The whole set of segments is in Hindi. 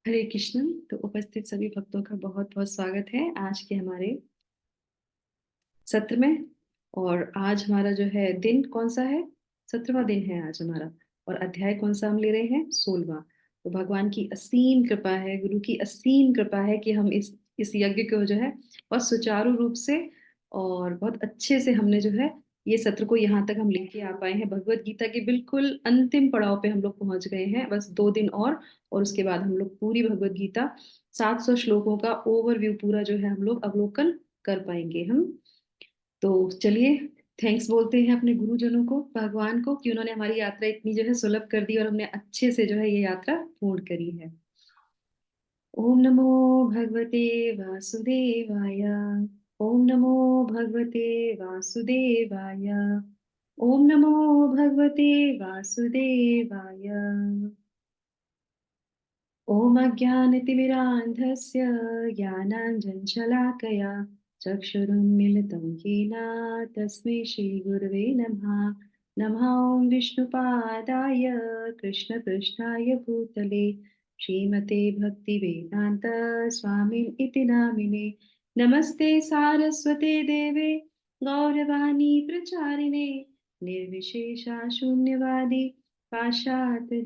हरे कृष्ण। तो उपस्थित सभी भक्तों का बहुत बहुत स्वागत है आज के हमारे सत्र में। और आज हमारा जो है दिन कौन सा है? 17वां दिन है आज हमारा। और अध्याय कौन सा हम ले रहे हैं? 16वां। तो भगवान की असीम कृपा है, गुरु की असीम कृपा है कि हम इस यज्ञ को जो है बहुत सुचारू रूप से और बहुत अच्छे से हमने जो है ये सत्र को यहाँ तक हम लेके आ पाए हैं। भगवत गीता के बिल्कुल अंतिम पड़ाव पे हम लोग पहुंच गए हैं, बस 2 दिन और उसके बाद हम लोग पूरी भगवत गीता 700 श्लोकों का ओवरव्यू पूरा जो है हम लोग अवलोकन कर पाएंगे हम। तो चलिए, थैंक्स बोलते हैं अपने गुरुजनों को, भगवान को, कि उन्होंने हमारी यात्रा इतनी जो है सुलभ कर दी और हमने अच्छे से जो है ये यात्रा पूर्ण करी है। ओम नमो भगवते वासुदेवाय। ओम नमो भगवते वासुदेवाय। ओम नमो भगवते वासुदेवाय। ॐ अज्ञानतिमिरान्धस्य ज्ञानाञ्जनशलाकया चक्षुरुन्मिलितं येन तस्मै श्रीगुरवे नमः। नमः ॐ विष्णुपादाय कृष्णपृष्ठाय भूतले श्रीमते भक्तिवेदान्त स्वामिन् इति नामिने। नमस्ते सारस्वते देवे गौरवाणी प्रचारिणे निर्विशेषा शून्यवादी पाश्चात्यदेशतारिणे।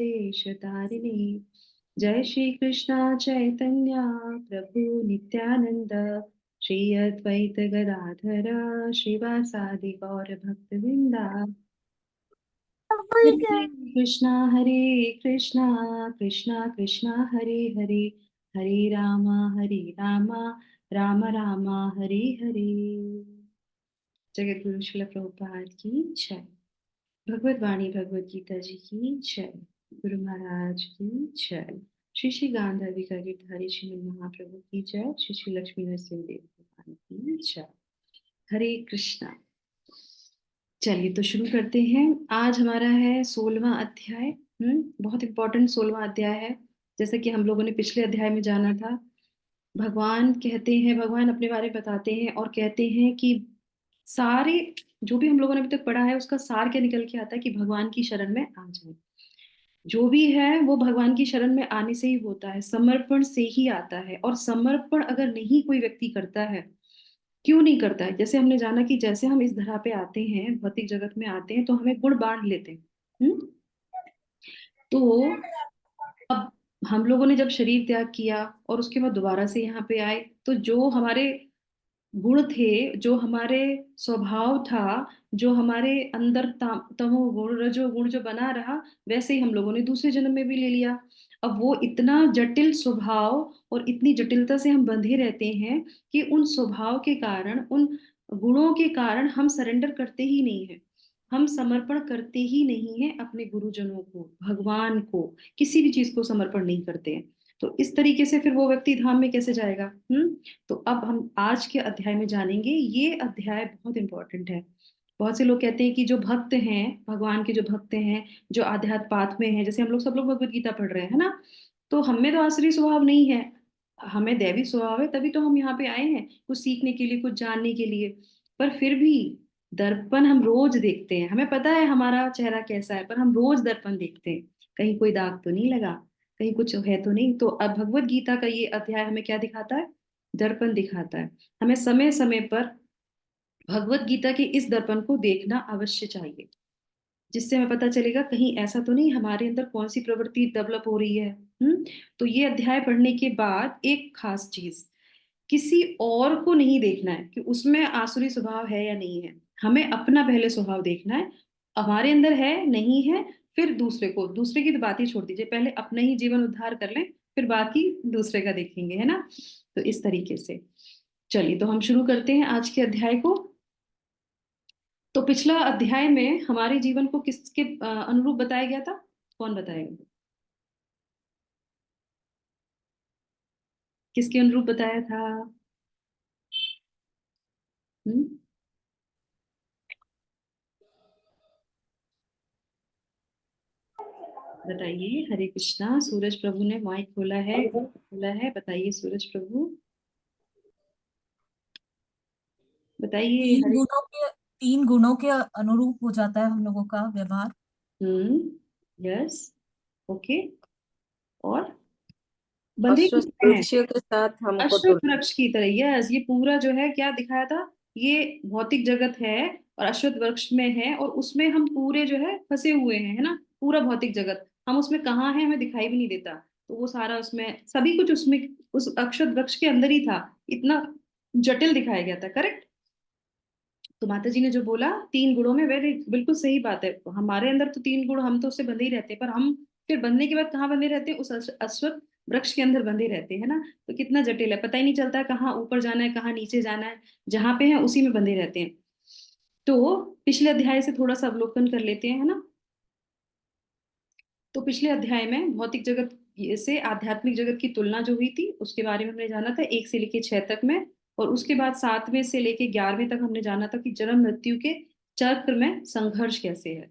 जय श्री कृष्णा चैतन्य प्रभु नित्यानंद श्री अद्वैत गदाधर श्रीवासादि गौर भक्त वृंदा। हरे कृष्णा कृष्णा कृष्णा हरे हरे, हरे राम राम राम हरे हरे। जगत गुरु श्रील प्रभुपाद की जय। भगवत वाणी भगवत गीता जी की जय। गुरु महाराज की जय। श्री श्री गांधारिका गिरधारी श्री महाप्रभु की जय। श्री श्री लक्ष्मी नरसिंह देव भगवान की जय। हरे कृष्णा। चलिए तो शुरू करते हैं। आज हमारा है 16वां अध्याय। बहुत इंपॉर्टेंट 16वां अध्याय है। जैसे कि हम लोगों ने पिछले अध्याय में जाना था, भगवान कहते हैं, भगवान अपने बारे में बताते हैं और कहते हैं कि सारे जो भी हम लोगों ने अभी तक पढ़ा है उसका सार क्या निकल के आता है कि भगवान की शरण में आ जाए। जो भी है वो भगवान की शरण में आने से ही होता है, समर्पण से ही आता है। और समर्पण अगर नहीं कोई व्यक्ति करता है, क्यों नहीं करता है? जैसे हमने जाना कि जैसे हम इस धरा पे आते हैं, भौतिक जगत में आते हैं, तो हमें गुण बांट लेते हैं। तो अब हम लोगों ने जब शरीर त्याग किया और उसके बाद दोबारा से यहाँ पे आए, तो जो हमारे गुण थे, जो हमारे स्वभाव था, जो हमारे अंदर तमोगुण रजोगुण जो बना रहा, वैसे ही हम लोगों ने दूसरे जन्म में भी ले लिया। अब वो इतना जटिल स्वभाव और इतनी जटिलता से हम बंधे रहते हैं कि उन स्वभाव के कारण, उन गुणों के कारण हम सरेंडर करते ही नहीं है, हम समर्पण करते ही नहीं है अपने गुरुजनों को, भगवान को, किसी भी चीज को समर्पण नहीं करते हैं। तो इस तरीके से फिर वो व्यक्ति धाम में कैसे जाएगा? तो अब हम आज के अध्याय में जानेंगे। ये अध्याय बहुत इंपॉर्टेंट है। बहुत से लोग कहते हैं कि जो भक्त हैं, भगवान के जो भक्त हैं, जो आध्यात्म पाथ में हैं, जैसे हम लोग सब लोग भगवत गीता पढ़ रहे हैं, है ना, तो हमें तो आसुरी स्वभाव नहीं है, हमें दैवी स्वभाव है, तभी तो हम यहाँ पे आए हैं कुछ सीखने के लिए, कुछ जानने के लिए। पर फिर भी दर्पण हम रोज देखते हैं, हमें पता है हमारा चेहरा कैसा है, पर हम रोज दर्पण देखते हैं, कहीं कोई दाग तो नहीं लगा, कहीं कुछ है तो नहीं। तो अब भगवत गीता का ये अध्याय हमें क्या दिखाता है? दर्पण दिखाता है। हमें समय समय पर भगवत गीता के इस दर्पण को देखना अवश्य चाहिए, जिससे हमें पता चलेगा कहीं ऐसा तो नहीं हमारे अंदर कौन सी प्रवृत्ति डेवलप हो रही है। तो ये अध्याय पढ़ने के बाद एक खास चीज, किसी और को नहीं देखना है कि उसमें आसुरी स्वभाव है या नहीं है, हमें अपना पहले स्वभाव देखना है, हमारे अंदर है नहीं है। फिर दूसरे को, दूसरे की तो बात ही छोड़ दीजिए, पहले अपना ही जीवन उद्धार कर लें, फिर बाकी दूसरे का देखेंगे, है ना। तो इस तरीके से चलिए, तो हम शुरू करते हैं आज के अध्याय को। तो पिछला अध्याय में हमारे जीवन को किसके अनुरूप बताया गया था? कौन बताएगा? किसके अनुरूप बताया था? हम्म बताइए। हरे कृष्णा। सूरज प्रभु ने माइक खोला है, खोला है, बताइए सूरज प्रभु, बताइए। तीन हरे। गुणों के तीन गुणों के अनुरूप हो जाता है हम लोगों का व्यवहार। हम्म। यस। ओके। और बंधे अश्वत्थ किसमें हैं? वृक्ष के साथ हमको अश्वत्थ तुलना। वृक्ष की तरह। यस, ये पूरा जो है क्या दिखाया था, ये भौतिक जगत है और अश्वत्थ वृक्ष में है, और उसमें हम पूरे जो है फंसे हुए हैं, है ना। पूरा भौतिक जगत हम उसमें कहाँ हैं हमें दिखाई भी नहीं देता। तो वो सारा उसमें सभी कुछ उसमें उस अश्वत्थ वृक्ष के अंदर ही था। इतना जटिल दिखाया गया था, करेक्ट। तो माता जी ने जो बोला 3 गुणों में, वेरी बिल्कुल सही बात है। हमारे अंदर तो 3 गुण, हम तो उससे बंधे ही रहते हैं, पर हम फिर बंधने के बाद कहाँ बंधे रहते हैं, उस अश्वत्थ वृक्ष के अंदर बंधे रहते हैं ना। तो कितना जटिल है, पता ही नहीं चलता है कहाँ ऊपर जाना है कहाँ नीचे जाना है। जहां पे है उसी में बंधे रहते हैं। तो पिछले अध्याय से थोड़ा सा अवलोकन कर लेते हैं, है ना। तो पिछले अध्याय में भौतिक जगत से आध्यात्मिक जगत की तुलना जो हुई थी उसके बारे में हमने जाना था 1 से लेके 6 तक में। और उसके बाद 7वें से लेके 11वें तक हमने जाना था कि जन्म मृत्यु के चक्र में संघर्ष कैसे है।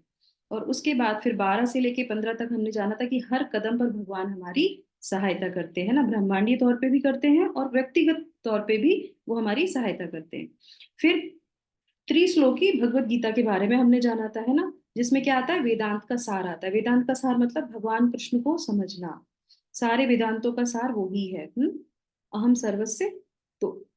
और उसके बाद फिर 12 से लेके 15 तक हमने जाना था कि हर कदम पर भगवान हमारी सहायता करते हैं ना, ब्रह्मांडीय तौर पे भी करते हैं और व्यक्तिगत तौर पे भी वो हमारी सहायता करते हैं। फिर त्रिश्लोकी भगवत गीता के बारे में हमने जाना था, है ना। जिसमें क्या आता है, वेदांत का सार आता है। वेदांत का सार मतलब भगवान कृष्ण को समझना। सारे वेदांतों का सार वो ही है। अहम सर्वस्व। तो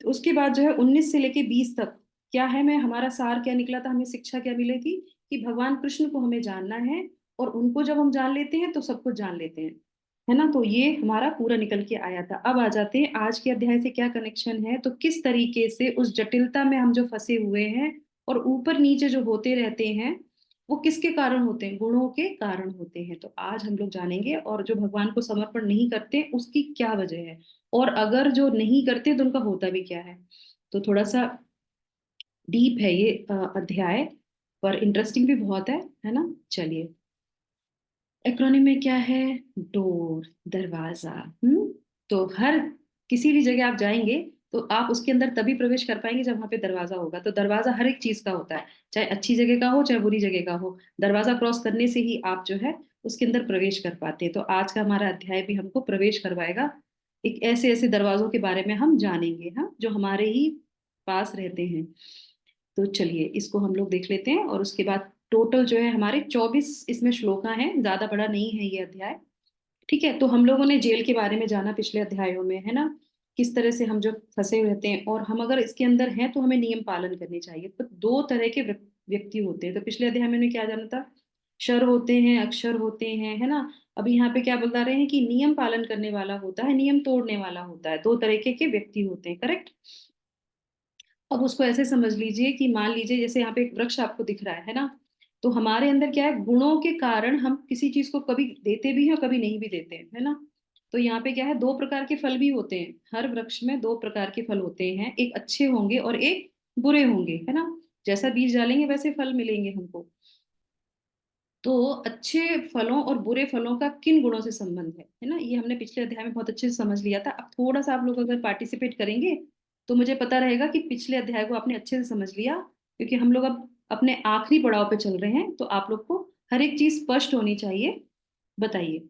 उसके बाद जो है 19 से लेके 20 तक क्या है, मैं हमारा सार क्या निकला था, हमें शिक्षा क्या मिली थी कि भगवान कृष्ण को हमें जानना है। और उनको जब हम जान लेते हैं तो सब कुछ जान लेते हैं, है ना। तो ये हमारा पूरा निकल के आया था। अब आ जाते हैं आज के अध्याय से क्या कनेक्शन है, तो किस तरीके से उस जटिलता में हम जो फंसे हुए हैं और ऊपर नीचे जो होते रहते हैं, वो किसके कारण होते हैं, गुणों के कारण होते हैं। तो आज हम लोग जानेंगे, और जो भगवान को समर्पण नहीं करते उसकी क्या वजह है, और अगर जो नहीं करते तो उनका होता भी क्या है। तो थोड़ा सा डीप है ये अध्याय, पर इंटरेस्टिंग भी बहुत है ना। चलिए, एक्रोनिम में क्या है, डोर, दरवाजा। तो हर किसी भी जगह आप जाएंगे तो आप उसके अंदर तभी प्रवेश कर पाएंगे जब वहां पे दरवाजा होगा। तो दरवाजा हर एक चीज का होता है, चाहे अच्छी जगह का हो चाहे बुरी जगह का हो। दरवाजा क्रॉस करने से ही आप जो है उसके अंदर प्रवेश कर पाते हैं। तो आज का हमारा अध्याय भी हमको प्रवेश करवाएगा। एक ऐसे ऐसे दरवाजों के बारे में हम जानेंगे, हाँ, जो हमारे ही पास रहते हैं। तो चलिए इसको हम लोग देख लेते हैं, और उसके बाद टोटल जो है हमारे 24 इसमें श्लोका हैं, ज्यादा बड़ा नहीं है ये अध्याय। ठीक है। तो हम लोगों ने जेल के बारे में जाना पिछले अध्यायों में, है ना। किस तरह से हम जो फंसे रहते हैं, और हम अगर इसके अंदर हैं तो हमें नियम पालन करने चाहिए। तो 2 तरह के व्यक्ति होते हैं। तो पिछले अध्याय में हमने क्या जाना था, क्षर होते हैं अक्षर होते हैं, है ना। अभी यहाँ पे क्या बता रहे हैं कि नियम पालन करने वाला होता है, नियम तोड़ने वाला होता है। 2 तरीके के व्यक्ति होते हैं, करेक्ट। अब उसको ऐसे समझ लीजिए कि मान लीजिए जैसे यहाँ पे एक वृक्ष आपको दिख रहा है ना। तो हमारे अंदर क्या है, गुणों के कारण हम किसी चीज को कभी देते भी हैं और कभी नहीं भी देते हैं, है ना। तो यहाँ पे क्या है, 2 प्रकार के फल भी होते हैं। हर वृक्ष में 2 प्रकार के फल होते हैं, एक अच्छे होंगे और एक बुरे होंगे, है ना। जैसा बीज डालेंगे वैसे फल मिलेंगे हमको। तो अच्छे फलों और बुरे फलों का किन गुणों से संबंध है ना, ये हमने पिछले अध्याय में बहुत अच्छे से समझ लिया था। अब थोड़ा सा आप लोग अगर पार्टिसिपेट करेंगे तो मुझे पता रहेगा कि पिछले अध्याय को आपने अच्छे से समझ लिया। क्योंकि हम लोग अब अपने आखिरी पड़ाव पे चल रहे हैं, तो आप लोग को हर एक चीज स्पष्ट होनी चाहिए। बताइए,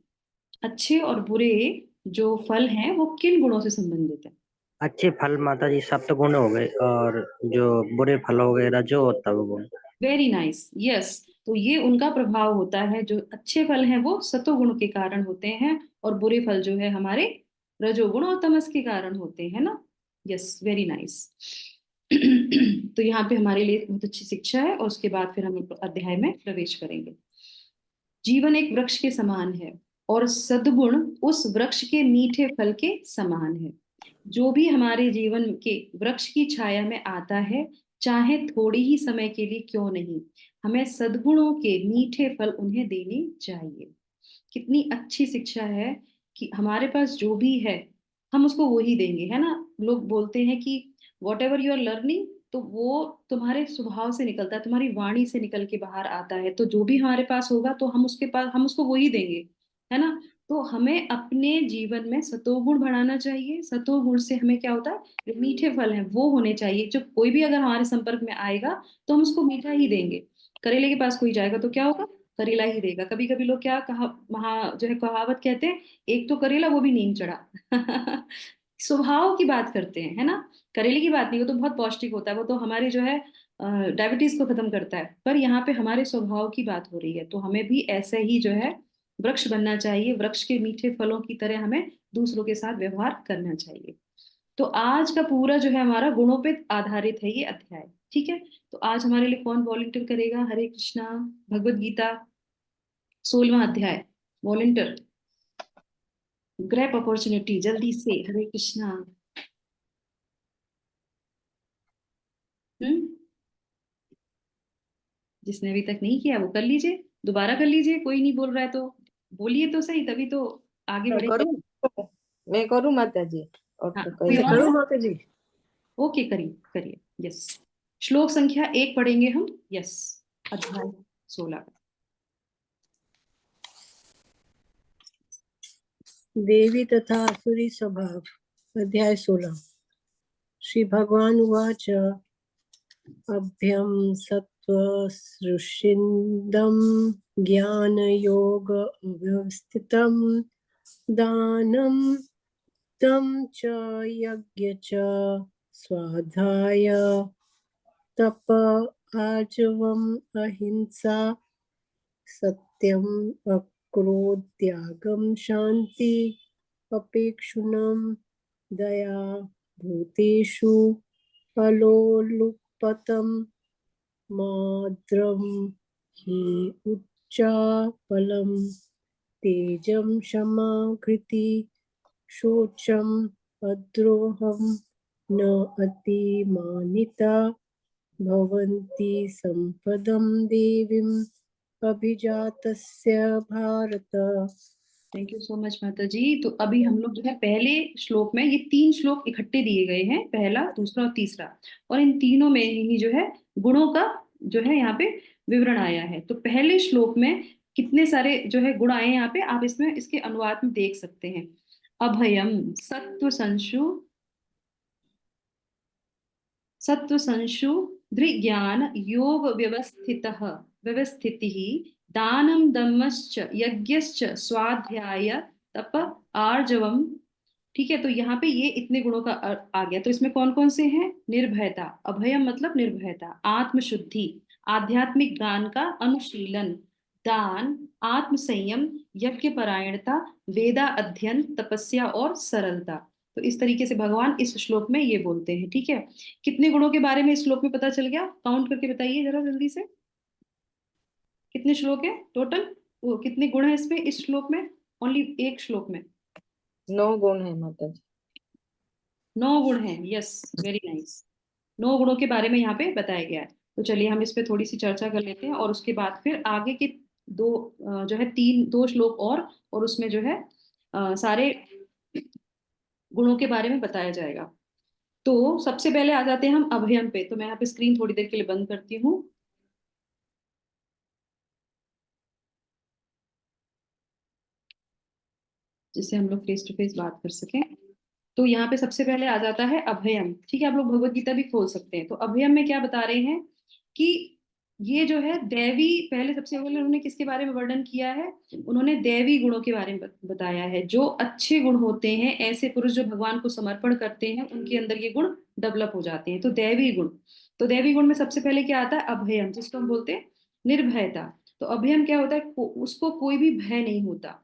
अच्छे और बुरे जो फल हैं वो किन गुणों से संबंधित है। अच्छे फल माता जी सप्त गुण हो गए, और जो बुरे फल हो गए रजो और तमोगुण। Very nice, yes. तो ये उनका प्रभाव होता है। जो अच्छे फल हैं वो सतोगुण के कारण होते हैं, और बुरे फल जो है हमारे रजोगुण और तमस के कारण होते हैं ना। Yes, very nice. तो यहाँ पे हमारे लिए बहुत अच्छी शिक्षा है, और उसके बाद फिर हम अध्याय में प्रवेश करेंगे। जीवन एक वृक्ष के समान है, और सद्गुण उस वृक्ष के मीठे फल के समान है। जो भी हमारे जीवन के वृक्ष की छाया में आता है, चाहे थोड़ी ही समय के लिए क्यों नहीं, हमें सद्गुणों के मीठे फल उन्हें देने चाहिए। कितनी अच्छी शिक्षा है कि हमारे पास जो भी है हम उसको वो ही देंगे, है ना। लोग बोलते हैं कि whatever you are learning, तो वो तुम्हारे स्वभाव से निकलता है, तुम्हारी वाणी से निकल के बाहर आता है। तो जो भी हमारे पास होगा तो हम उसके पास हम उसको वो ही देंगे, है ना। तो हमें अपने जीवन में सतोगुण बढ़ाना चाहिए। सतोगुण से हमें क्या होता है, जो मीठे फल हैं वो होने चाहिए। जो कोई भी अगर हमारे संपर्क में आएगा तो हम उसको मीठा ही देंगे। करेले के पास कोई जाएगा तो क्या होगा, करेला ही देगा। कभी कभी लोग क्या कहा, महा जो है कहावत कहते हैं, एक तो करेला वो भी नीम चढ़ा। स्वभाव की बात करते हैं, है ना। करेले की बात नहीं, वो तो बहुत पौष्टिक होता है, वो तो हमारे जो है डायबिटीज को खत्म करता है। पर यहाँ पे हमारे स्वभाव की बात हो रही है, तो हमें भी ऐसे ही जो है वृक्ष बनना चाहिए। वृक्ष के मीठे फलों की तरह हमें दूसरों के साथ व्यवहार करना चाहिए। तो आज का पूरा जो है हमारा गुणों पे आधारित है ये अध्याय। ठीक है, तो आज हमारे लिए कौन वॉलंटियर करेगा? हरे कृष्णा, भगवत गीता 16वां अध्याय, वॉलंटियर, ग्रैब अपॉर्चुनिटी, जल्दी से, हरे कृष्णा। हम्म, जिसने अभी तक नहीं किया वो कर लीजिए, दोबारा कर लीजिए, कोई नहीं बोल रहा है तो बोलिए तो सही, तभी तो आगे मैं बढ़ेंगे। करूँ मैं करूँ माता जी? और हाँ, तो कोई कहीं और करूँ है? माता जी? ओके, करिए करिए। यस, श्लोक संख्या 1 पढ़ेंगे हम। यस, अध्याय 16 का। देवी तथा असुरी स्वभाव, अध्याय 16। श्री भगवान उवाच अभ्यं सत्त्वसृषिन्दं ज्ञानयोग अव्यवस्थितं दानं तं च यज्ञ च स्वाध्याय तप आजवम् अहिंसा सत्यम् अक्रोध त्यागं शान्ति अपेक्षुणं दया भूतेषु अलोलुपतं माद्रं हि उच्चापलं तेजं क्षमा कृति शोचं अद्रोहं न अतिमानिता भवन्ति सम्पदं देवीम् अभिजातस्य Bharat. Thank you so much माता जी। तो अभी हम लोग जो है पहले श्लोक में, ये 3 श्लोक इकट्ठे दिए गए हैं, पहला, दूसरा और तीसरा, और इन तीनों में ही जो है गुणों का जो है यहाँ पे विवरण आया है। तो पहले श्लोक में कितने सारे जो है गुण आए हैं यहाँ पे, आप इसमें इसके अनुवाद में देख सकते हैं। अभयम, सत्व संशु, सत्व संशु, धृज्ञान योग व्यवस्थितः, व्यवस्थितिः, दानं दमश्च यज्ञश्च स्वाध्याय तप आर्जवम। ठीक है, तो यहाँ पे ये इतने गुणों का आ गया। तो इसमें कौन कौन से हैं? निर्भयता, अभयम मतलब निर्भयता, आत्मशुद्धि, आध्यात्मिक ज्ञान का अनुशीलन, दान, आत्म संयम, यज्ञ परायणता, वेदा अध्ययन, तपस्या और सरलता। तो इस तरीके से भगवान इस श्लोक में ये बोलते हैं। ठीक है, कितने गुणों के बारे में इस श्लोक में पता चल गया? काउंट करके बताइए जरा जल्दी से, कितने श्लोक है टोटल, वो कितने गुण है इसमें, इस श्लोक में, ओनली एक श्लोक में 9 गुण है माता जी। 9 गुण हैं। Yes, very nice. 9 गुणों के बारे में यहाँ पे बताया गया है। तो चलिए हम इस पे थोड़ी सी चर्चा कर लेते हैं, और उसके बाद फिर आगे के दो जो है 2 श्लोक और उसमें जो है सारे गुणों के बारे में बताया जाएगा। तो सबसे पहले आ जाते हैं हम अभयम पे। तो मैं यहाँ पे स्क्रीन थोड़ी देर के लिए बंद करती हूँ, जिससे हम लोग फेस टू फेस बात कर सकें। तो यहाँ पे सबसे पहले आ जाता है अभयम। ठीक है, आप लोग भगवत गीता भी खोल सकते हैं। तो अभयम में क्या बता रहे हैं कि ये जो है दैवी, पहले सबसे पहले उन्होंने किसके बारे में वर्णन किया है? उन्होंने दैवी गुणों के बारे में बताया है। जो अच्छे गुण होते हैं, ऐसे पुरुष जो भगवान को समर्पण करते हैं, उनके अंदर ये गुण डेवलप हो जाते हैं। तो दैवी गुण, तो दैवी गुण में सबसे पहले क्या आता है? अभयम, जिसको हम बोलते हैं निर्भयता। तो अभयम क्या होता है? उसको कोई भी भय नहीं होता,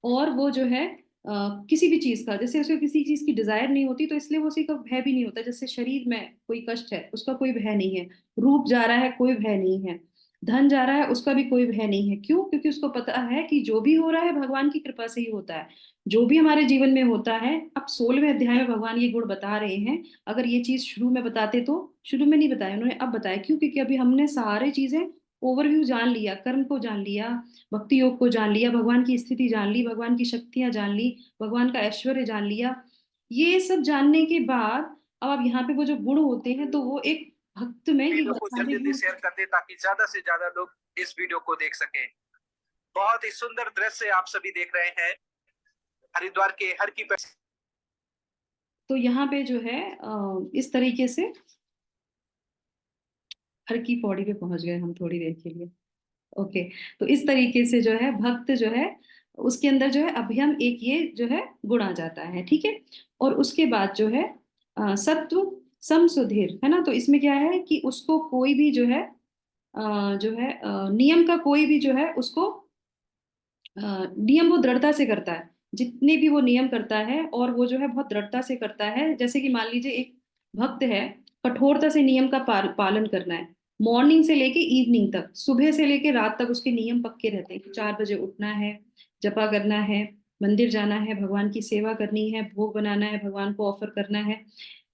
और वो जो है किसी भी चीज का, जैसे उसे किसी चीज की डिजायर नहीं होती, तो इसलिए वो उसी का भय भी नहीं होता। जैसे शरीर में कोई कष्ट है, उसका कोई भय नहीं है। रूप जा रहा है, कोई भय नहीं है। धन जा रहा है, उसका भी कोई भय नहीं है। क्यों? क्योंकि उसको पता है कि जो भी हो रहा है भगवान की कृपा से ही होता है। जो भी हमारे जीवन में होता है, अब 16वें अध्याय में भगवान ये गुण बता रहे हैं। अगर ये चीज शुरू में बताते तो, शुरू में नहीं बताया उन्होंने, अब बताया। क्यों? क्योंकि अभी हमने सारी चीजें ओवरव्यू जान लिया, कर्म को जान लिया, भक्ति योग को जान लिया, भगवान की स्थिति जान ली, भगवान की शक्तियां जान ली, भगवान का ऐश्वर्य जान लिया। ये सब जानने के बाद अब आप यहाँ पे वो जो गुण होते हैं, तो वो एक भक्त में ये वीडियो को सारे जल्दी गुण। शेयर कर दे ताकि ज्यादा से ज्यादा लोग इस वीडियो को देख सके। बहुत ही सुंदर दृश्य आप सभी देख रहे हैं हरिद्वार के हर की। तो यहाँ पे जो है इस तरीके से हर की पौड़ी पे पहुंच गए हम थोड़ी देर के लिए। ओके, तो इस तरीके से जो है भक्त जो है, उसके अंदर जो है अभयम एक ये जो है गुण आ जाता है। ठीक है, और उसके बाद जो है सत्व समसुधीर, है ना? तो इसमें क्या है कि उसको कोई भी जो है जो है नियम का कोई भी जो है उसको नियम वो दृढ़ता से करता है। जितने भी वो नियम करता है, और वो जो है बहुत दृढ़ता से करता है। जैसे कि मान लीजिए एक भक्त है, कठोरता से नियम का पालन करना है, मॉर्निंग से लेके इवनिंग तक, सुबह से लेके रात तक उसके नियम पक्के रहते हैं कि 4 बजे उठना है, जपा करना है, मंदिर जाना है, भगवान की सेवा करनी है, भोग बनाना है, भगवान को ऑफर करना है।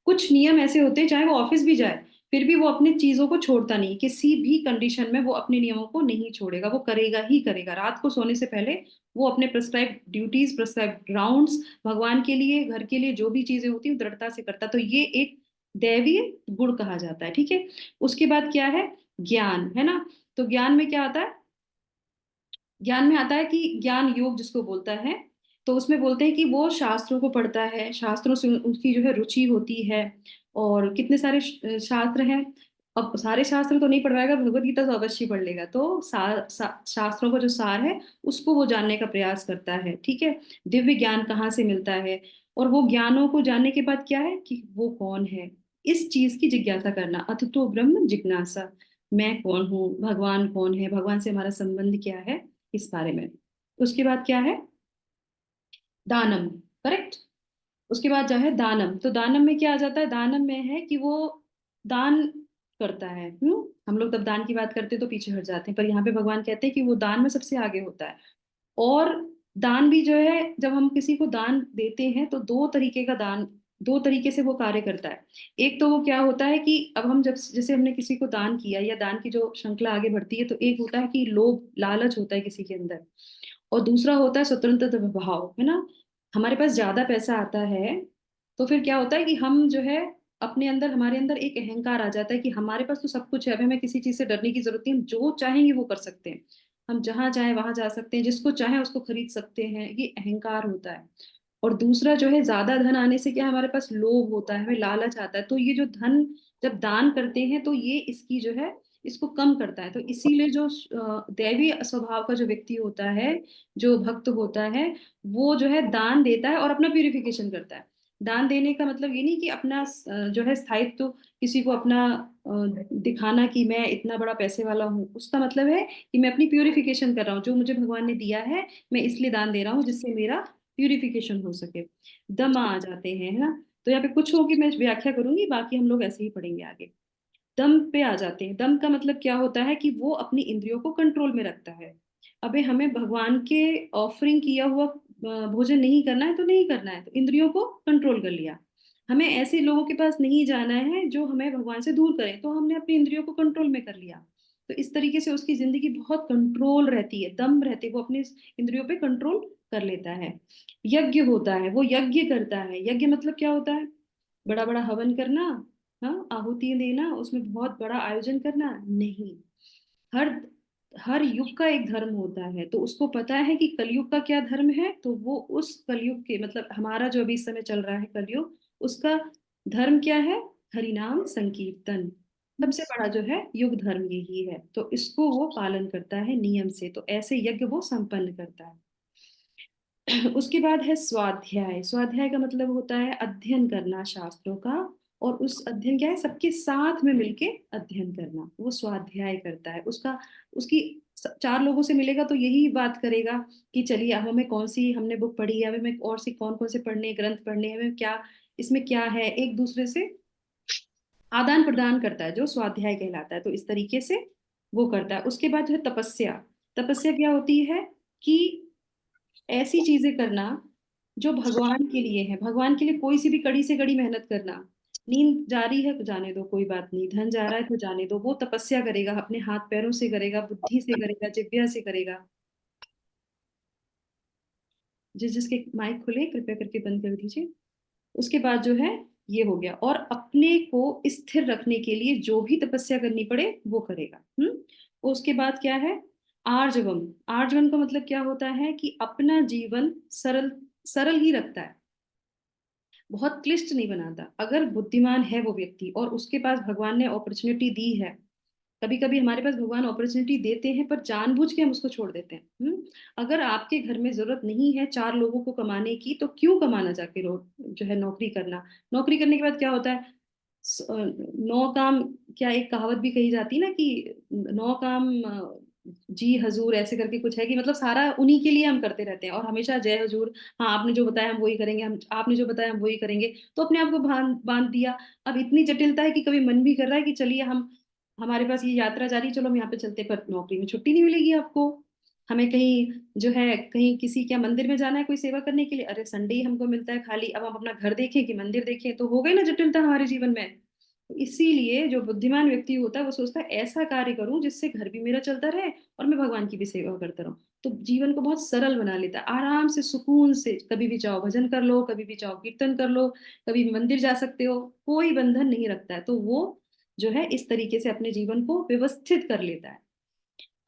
कुछ नियम ऐसे होते हैं, चाहे वो ऑफिस भी जाए फिर भी वो अपनी चीजों को छोड़ता नहीं, किसी भी कंडीशन में वो अपने नियमों को नहीं छोड़ेगा, वो करेगा ही करेगा। रात को सोने से पहले वो अपने प्रिस्क्राइब ड्यूटीज, प्रिस्क्राइब राउंड्स, भगवान के लिए, घर के लिए जो भी चीजें होती हैं दृढ़ता से करता। तो ये एक दैवीय गुण कहा जाता है, ठीक है। उसके बाद क्या है, ज्ञान, है ना। तो ज्ञान में क्या आता है, ज्ञान में आता है कि ज्ञान योग जिसको बोलता है, तो उसमें बोलते हैं कि वो शास्त्रों को पढ़ता है, शास्त्रों से उसकी जो है रुचि होती है। और कितने सारे शास्त्र हैं, अब सारे शास्त्र तो नहीं पढ़वाएगा, भगवत गीता तो अवश्य पढ़ लेगा। तो शास्त्रों का जो सार है उसको वो जानने का प्रयास करता है, ठीक है। दिव्य ज्ञान कहाँ से मिलता है, और वो ज्ञानों को जानने के बाद क्या है कि वो कौन है, इस चीज की जिज्ञासा करना, अथ तो ब्रह्म जिज्ञासा, मैं कौन हूँ, भगवान कौन है, भगवान से हमारा संबंध क्या है, इस बारे में। उसके बाद क्या है, दानम, करेक्ट। उसके बाद जो है दानम, तो दानम में क्या आ जाता है, दानम में है कि वो दान करता है। हम लोग तब दान की बात करते हैं तो पीछे हट जाते हैं, पर यहाँ पे भगवान कहते हैं कि वो दान में सबसे आगे होता है। और दान भी जो है, जब हम किसी को दान देते हैं तो दो तरीके का दान, दो तरीके से वो कार्य करता है। एक तो वो क्या होता है कि अब हम जब जैसे हमने किसी को दान किया, या दान की जो श्रृंखला आगे बढ़ती है, तो एक होता है कि लोभ लालच होता है किसी के अंदर, और दूसरा होता है स्वतंत्र भाव, है ना। हमारे पास ज्यादा पैसा आता है तो फिर क्या होता है कि हम जो है अपने अंदर, हमारे अंदर एक अहंकार आ जाता है कि हमारे पास तो सब कुछ है, अब हमें किसी चीज से डरने की जरूरत नहीं, हम जो चाहेंगे वो कर सकते हैं, हम जहां चाहे वहां जा सकते हैं, जिसको चाहे उसको खरीद सकते हैं, ये अहंकार होता है। और दूसरा जो है, ज्यादा धन आने से क्या, हमारे पास लोभ होता है, हमें लालच आता है। तो ये जो धन जब दान करते हैं तो ये इसकी जो है, इसको कम करता है। तो इसीलिए जो दैवी स्वभाव का जो व्यक्ति होता है, जो भक्त होता है, वो जो है दान देता है और अपना प्यूरिफिकेशन करता है। दान देने का मतलब ये नहीं कि अपना जो है स्थायित्व, किसी को अपना दिखाना कि मैं इतना बड़ा पैसे वाला हूँ, उसका मतलब है कि मैं अपनी प्यूरिफिकेशन कर रहा हूँ, जो मुझे भगवान ने दिया है मैं इसलिए दान दे रहा हूँ जिससे मेरा प्यूरिफिकेशन हो सके। दम आ जाते हैं, है ना। तो यहाँ पे कुछ होगी, मैं व्याख्या करूंगी, बाकी हम लोग ऐसे ही पढ़ेंगे आगे। दम पे आ जाते हैं। दम का मतलब क्या होता है कि वो अपनी इंद्रियों को कंट्रोल में रखता है। अबे हमें भगवान के ऑफरिंग किया हुआ भोजन नहीं करना है तो नहीं करना है, तो इंद्रियों को कंट्रोल कर लिया। हमें ऐसे लोगों के पास नहीं जाना है जो हमें भगवान से दूर करें, तो हमने अपनी इंद्रियों को कंट्रोल में कर लिया। तो इस तरीके से उसकी जिंदगी बहुत कंट्रोल रहती है, दम रहती है, वो अपनी इंद्रियों पे कंट्रोल कर लेता है। यज्ञ होता है, वो यज्ञ करता है। यज्ञ मतलब क्या होता है, बड़ा बड़ा हवन करना, हाँ, आहुति देना, उसमें बहुत बड़ा आयोजन करना नहीं। हर हर युग का एक धर्म होता है, तो उसको पता है कि कलयुग का क्या धर्म है, तो वो उस कलयुग के, मतलब हमारा जो अभी इस समय चल रहा है कलयुग, उसका धर्म क्या है, हरिनाम संकीर्तन। सबसे बड़ा जो है युग धर्म यही है, तो इसको वो पालन करता है नियम से, तो ऐसे यज्ञ वो संपन्न करता है। उसके बाद है स्वाध्याय। स्वाध्याय का मतलब होता है अध्ययन करना शास्त्रों का, और उस अध्ययन क्या है, सबके साथ में मिलके अध्ययन करना, वो स्वाध्याय करता है। उसका उसकी चार लोगों से मिलेगा तो यही बात करेगा कि चलिए अब हमें कौन सी हमने बुक पढ़ी है, अब हमें और सी कौन कौन से पढ़ने, ग्रंथ पढ़ने हैं, हमें क्या इसमें क्या है, एक दूसरे से आदान प्रदान करता है, जो स्वाध्याय कहलाता है। तो इस तरीके से वो करता है। उसके बाद जो है तपस्या। तपस्या क्या होती है कि ऐसी चीजें करना जो भगवान के लिए है, भगवान के लिए कोई सी भी कड़ी से कड़ी मेहनत करना। नींद जा रही है तो जाने दो, कोई बात नहीं, धन जा रहा है तो जाने दो, वो तपस्या करेगा, अपने हाथ पैरों से करेगा, बुद्धि से करेगा, जिह्वा से करेगा। जिसके माइक खुले कृपया करके बंद कर दीजिए। उसके बाद जो है ये हो गया, और अपने को स्थिर रखने के लिए जो भी तपस्या करनी पड़े वो करेगा। उसके बाद क्या है, आर्जवम। आर्जवम का मतलब क्या होता है कि अपना जीवन सरल सरल ही रखता है, बहुत क्लिष्ट नहीं बनाता। अगर बुद्धिमान है वो व्यक्ति और उसके पास भगवान ने अपॉर्चुनिटी दी है, कभी कभी हमारे पास भगवान अपॉर्चुनिटी देते हैं पर जानबूझ के हम उसको छोड़ देते हैं। अगर आपके घर में जरूरत नहीं है चार लोगों को कमाने की, तो क्यों कमाना जाके जो है नौकरी करना। नौकरी करने के बाद क्या होता है, नौ काम, क्या एक कहावत भी कही जाती है ना कि नौ काम जी हजूर ऐसे करके कुछ है कि मतलब सारा उन्हीं के लिए हम करते रहते हैं और हमेशा जय हजूर, हाँ आपने जो बताया हम वही करेंगे, हम आपने जो बताया हम वही करेंगे, तो अपने आप को बांध बांध दिया। अब इतनी जटिलता है कि कभी मन भी कर रहा है कि चलिए हम, हमारे पास ये यात्रा जा रही है, चलो हम यहाँ पे चलते, पर नौकरी में छुट्टी नहीं मिलेगी आपको। हमें कहीं जो है, कहीं किसी क्या मंदिर में जाना है कोई सेवा करने के लिए, अरे संडे ही हमको मिलता है खाली, अब हम अपना घर देखें कि मंदिर देखें, तो हो गई ना जटिलता हमारे जीवन में। तो इसीलिए जो बुद्धिमान व्यक्ति होता है वो सोचता है ऐसा कार्य करूं जिससे घर भी मेरा चलता रहे और मैं भगवान की भी सेवा करता रहूं। तो जीवन को बहुत सरल बना लेता है, आराम से सुकून से, कभी भी चाहो भजन कर लो, कभी भी चाहो कीर्तन कर लो, कभी भी मंदिर जा सकते हो, कोई बंधन नहीं रखता है। तो वो जो है इस तरीके से अपने जीवन को व्यवस्थित कर लेता है।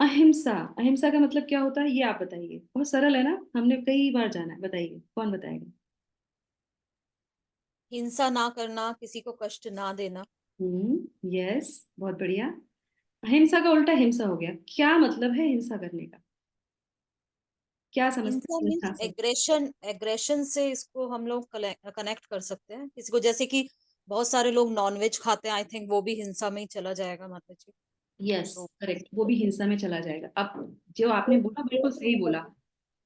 अहिंसा, अहिंसा का मतलब क्या होता है ये आप बताइए, बहुत सरल है ना, हमने कई बार जाना है, बताइए कौन बताएगा। हिंसा ना करना, किसी को कष्ट ना देना। यस, बहुत बढ़िया। अहिंसा का उल्टा हिंसा हो गया, क्या मतलब है हिंसा करने का, क्या समझते हिंसा हैं मीन्स हिंसा से। एग्रेशन, एग्रेशन से इसको हम लोग कनेक्ट कर सकते हैं किसी को, जैसे कि बहुत सारे लोग नॉनवेज खाते हैं, आई थिंक वो भी हिंसा में ही चला जाएगा माता जी। यस, तो करेक्ट, वो भी हिंसा में चला जाएगा। अब जो आपने बोला बिल्कुल सही बोला,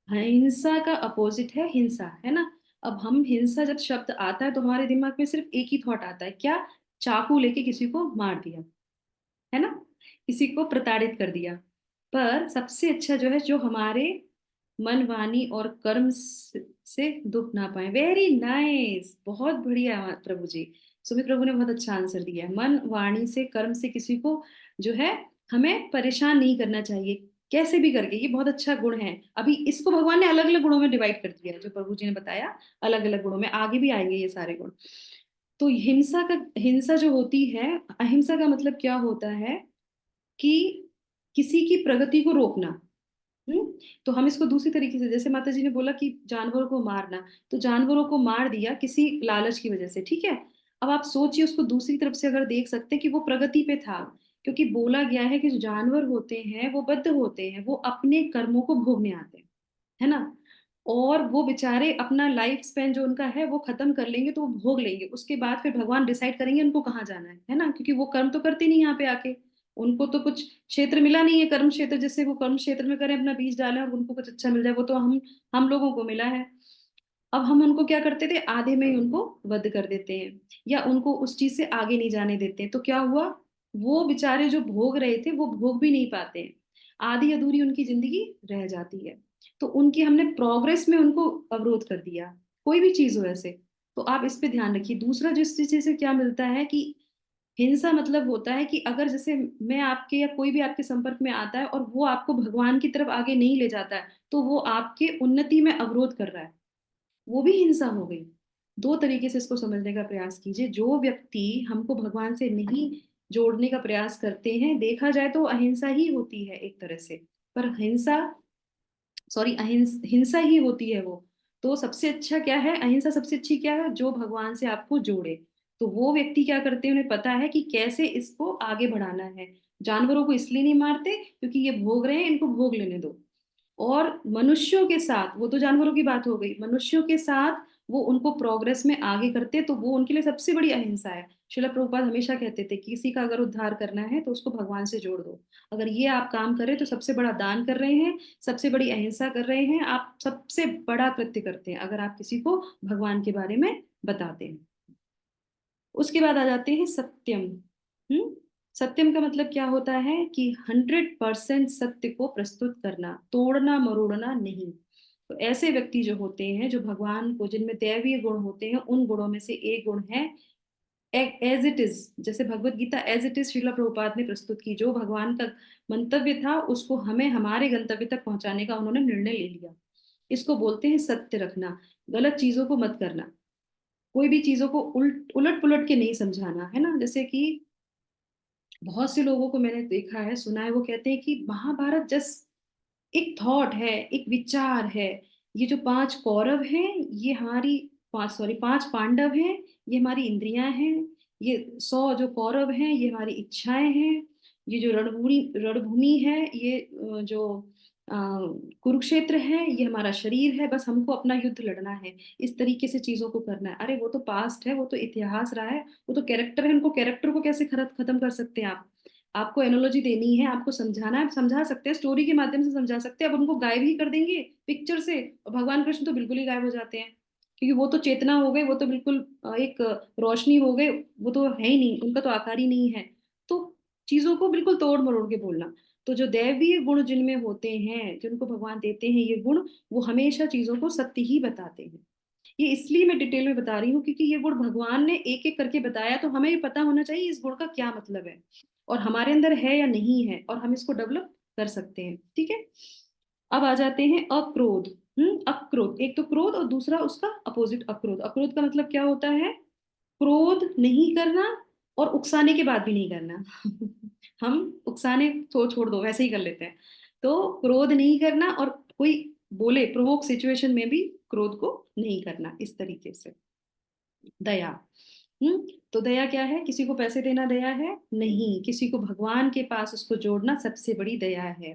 हिंसा का अपोजिट है हिंसा, है ना। अब हम हिंसा जब शब्द आता है तो हमारे दिमाग में सिर्फ एक ही थॉट आता है, क्या, चाकू लेके किसी को मार दिया, है ना, किसी को प्रताड़ित कर दिया। पर सबसे अच्छा जो है, जो हमारे मन वाणी और कर्म से दुख ना पाए। वेरी नाइस, बहुत बढ़िया प्रभु जी, सुमित प्रभु ने बहुत अच्छा आंसर दिया है। मन वाणी से कर्म से किसी को जो है हमें परेशान नहीं करना चाहिए, कैसे भी करके, ये बहुत अच्छा गुण है। अभी इसको भगवान ने अलग अलग गुणों में डिवाइड कर दिया है, जो प्रभु जी ने बताया, अलग अलग गुणों में, आगे भी आएंगे ये सारे गुण। तो हिंसा का, हिंसा जो होती है, अहिंसा का मतलब क्या होता है कि किसी की प्रगति को रोकना। हम्म। तो हम इसको दूसरी तरीके से, जैसे माता जी ने बोला कि जानवरों को मारना, तो जानवरों को मार दिया किसी लालच की वजह से, ठीक है। अब आप सोचिए उसको दूसरी तरफ से अगर देख सकते हैं कि वो प्रगति पे था, क्योंकि बोला गया है कि जो जानवर होते हैं वो बद्ध होते हैं, वो अपने कर्मों को भोगने आते हैं, है ना। और वो बेचारे अपना लाइफ स्पेन जो उनका है वो खत्म कर लेंगे, तो वो भोग लेंगे, उसके बाद फिर भगवान डिसाइड करेंगे उनको कहाँ जाना है ना, क्योंकि वो कर्म तो करते नहीं यहाँ पे आके, उनको तो कुछ क्षेत्र मिला नहीं है, कर्म क्षेत्र, जिससे वो कर्म क्षेत्र में करें, अपना बीज डालें और उनको कुछ अच्छा मिल जाए, वो तो हम लोगों को मिला है। अब हम उनको क्या करते थे, आधे में ही उनको वध कर देते हैं, या उनको उस चीज से आगे नहीं जाने देते हैं। तो क्या हुआ, वो बेचारे जो भोग रहे थे वो भोग भी नहीं पाते हैं, आधी अधूरी उनकी जिंदगी रह जाती है। तो उनकी हमने प्रोग्रेस में उनको अवरोध कर दिया, कोई भी चीज हो ऐसे। तो आप इस पे ध्यान रखिए। दूसरा जो इस चीज से क्या मिलता है कि हिंसा मतलब होता है कि अगर जैसे मैं आपके या कोई भी आपके संपर्क में आता है और वो आपको भगवान की तरफ आगे नहीं ले जाता है, तो वो आपके उन्नति में अवरोध कर रहा है, वो भी हिंसा हो गई। दो तरीके से इसको समझने का प्रयास कीजिए। जो व्यक्ति हमको भगवान से नहीं जोड़ने का प्रयास करते हैं, देखा जाए तो अहिंसा ही होती है एक तरह से, पर हिंसा, सॉरी हिंसा ही होती है वो। तो सबसे अच्छा क्या है, अहिंसा सबसे अच्छी क्या है, जो भगवान से आपको जोड़े। तो वो व्यक्ति क्या करते हैं, उन्हें पता है कि कैसे इसको आगे बढ़ाना है। जानवरों को इसलिए नहीं मारते क्योंकि ये भोग रहे हैं, इनको भोग लेने दो। और मनुष्यों के साथ, वो तो जानवरों की बात हो गई, मनुष्यों के साथ वो उनको प्रोग्रेस में आगे करते, तो वो उनके लिए सबसे बड़ी अहिंसा है। शिला प्रभुपाद हमेशा कहते थे किसी का अगर उद्धार करना है तो उसको भगवान से जोड़ दो। अगर ये आप काम करें तो सबसे बड़ा दान कर रहे हैं, सबसे बड़ी अहिंसा कर रहे हैं, आप सबसे बड़ा कृत्य करते हैं अगर आप किसी को भगवान के बारे में बताते हैं। उसके बाद आ जाते हैं सत्यम। सत्यम का मतलब क्या होता है कि 100% सत्य को प्रस्तुत करना, तोड़ना मरोड़ना नहीं। तो ऐसे व्यक्ति जो होते हैं, जो भगवान को, जिनमें दैवीय गुण होते हैं, उन गुणों में से एक गुण है एज इट इज, जैसे Bhagavad Gita as it is Srila Prabhupada ने प्रस्तुत की, जो भगवान का मंतव्य था उसको हमें हमारे गंतव्य तक पहुंचाने का उन्होंने निर्णय ले लिया। इसको बोलते हैं सत्य रखना, गलत चीजों को मत करना, कोई भी चीजों को उलट पुलट के नहीं समझाना, है ना। जैसे कि बहुत से लोगों को मैंने देखा है, सुना है, वो कहते हैं कि महाभारत जस्ट एक थॉट है, एक विचार है। ये जो 5 कौरव हैं, ये हमारी, 5 पांडव हैं, ये हमारी इंद्रियां हैं। ये 100 जो कौरव हैं, ये हमारी इच्छाएं हैं। ये जो रणभूमि रणभूमि है, ये जो अ, कुरुक्षेत्र है, ये हमारा शरीर है, बस हमको अपना युद्ध लड़ना है, इस तरीके से चीजों को करना है। अरे वो तो पास्ट है, वो तो इतिहास रहा है, वो तो कैरेक्टर है, उनको कैरेक्टर को कैसे खत्म कर सकते हैं आप। आपको एनोलॉजी देनी है, आपको समझाना है, समझा सकते हैं, स्टोरी के माध्यम से समझा सकते हैं। अब उनको गायब ही कर देंगे पिक्चर से, और भगवान कृष्ण तो बिल्कुल ही गायब हो जाते हैं, क्योंकि वो तो चेतना हो गए, वो तो बिल्कुल एक रोशनी हो गए, वो तो है ही नहीं, उनका तो आकार ही नहीं है। तो चीजों को बिल्कुल तोड़ मरोड़ के बोलना। तो जो दैवीय गुण जिनमें होते हैं, जिनको भगवान देते हैं ये गुण, वो हमेशा चीजों को सत्य ही बताते हैं। ये इसलिए मैं डिटेल में बता रही हूँ क्योंकि ये गुण भगवान ने एक एक करके बताया, तो हमें भी पता होना चाहिए इस गुण का क्या मतलब है, और हमारे अंदर है या नहीं है, और हम इसको डेवलप कर सकते हैं। ठीक है, अब आ जाते हैं अक्रोध। अक्रोध, एक तो क्रोध और दूसरा उसका अपोजिट अक्रोध। अक्रोध का मतलब क्या होता है? क्रोध नहीं करना और उकसाने के बाद भी नहीं करना। हम उकसाने तो छोड़ दो, वैसे ही कर लेते हैं। तो क्रोध नहीं करना, और कोई बोले प्रोवोक सिचुएशन में भी क्रोध को नहीं करना, इस तरीके से। दया। तो दया क्या है? किसी को पैसे देना दया है? नहीं, किसी को भगवान के पास उसको जोड़ना सबसे बड़ी दया है।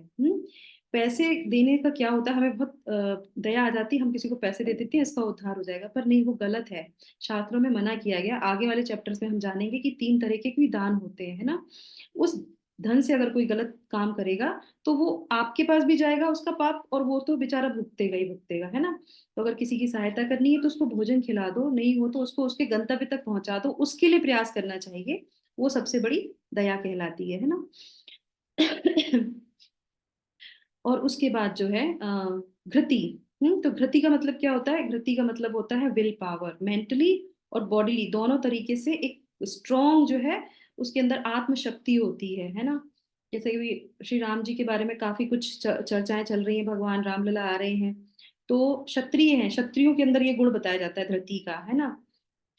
पैसे देने का क्या होता है, हमें बहुत दया आ जाती है, हम किसी को पैसे दे देते हैं, इसका उद्धार हो जाएगा, पर नहीं, वो गलत है। शास्त्रों में मना किया गया। आगे वाले चैप्टर्स में हम जानेंगे कि 3 तरह के भी दान होते हैं, है ना। उस धन से अगर कोई गलत काम करेगा तो वो आपके पास भी जाएगा उसका पाप, और वो तो बेचारा भुगतेगा ही भुगतेगा, है ना। तो अगर किसी की सहायता करनी है तो उसको भोजन खिला दो, नहीं हो तो उसको उसके गंतव्य तक पहुंचा दो, उसके लिए प्रयास करना चाहिए। वो सबसे बड़ी दया कहलाती है ना। और उसके बाद जो है घृति। तो घृति का मतलब क्या होता है? घृति का मतलब होता है विल पावर, मेंटली और बॉडीली दोनों तरीके से एक स्ट्रॉन्ग जो है, उसके अंदर आत्मशक्ति होती है ना। जैसे कि श्री राम जी के बारे में काफी कुछ चर्चाएं चल रही हैं, भगवान रामलला आ रहे हैं, तो क्षत्रिय हैं, क्षत्रियों के अंदर ये गुण बताया जाता है धृति का, है ना,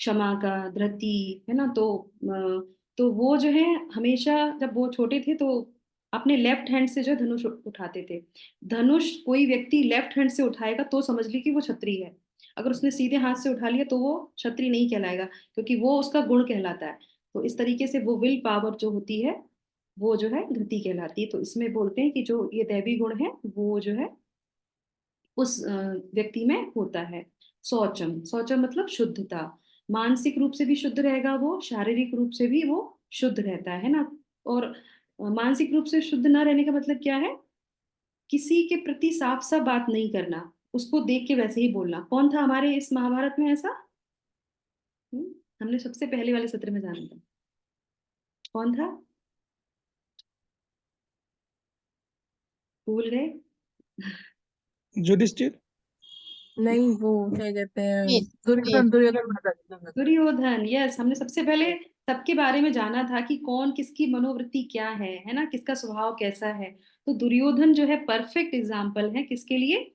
क्षमा का, धृति, है ना। तो वो जो है हमेशा जब वो छोटे थे तो अपने लेफ्ट हैंड से जो है धनुष उठाते थे। धनुष कोई व्यक्ति लेफ्ट हैंड से उठाएगा तो समझ ली कि वो क्षत्रिय है। अगर उसने सीधे हाथ से उठा लिया तो वो क्षत्रिय नहीं कहलाएगा, क्योंकि वो उसका गुण कहलाता है। तो इस तरीके से वो विल पावर जो होती है वो जो है धृति कहलाती है। तो इसमें बोलते हैं कि जो ये दैवी गुण है वो जो है उस व्यक्ति में होता है। शौचम, शौचम मतलब शुद्धता। मानसिक रूप से भी शुद्ध रहेगा वो, शारीरिक रूप से भी वो शुद्ध रहता है ना। और मानसिक रूप से शुद्ध ना रहने का मतलब क्या है? किसी के प्रति साफ साफ बात नहीं करना, उसको देख के वैसे ही बोलना। कौन था हमारे इस महाभारत में ऐसा? हमने सबसे पहले वाले सत्र में जाना था, कौन था? भूल गए? युधिष्ठिर। नहीं, वो क्या कहते हैं, ये दुर्योधन। दुर्योधन बता देना। दुर्योधन, यस। हमने सबसे पहले सबके बारे में जाना था कि कौन किसकी मनोवृत्ति क्या है ना, किसका स्वभाव कैसा है। तो दुर्योधन जो है परफेक्ट एग्जाम्पल है किसके लिए?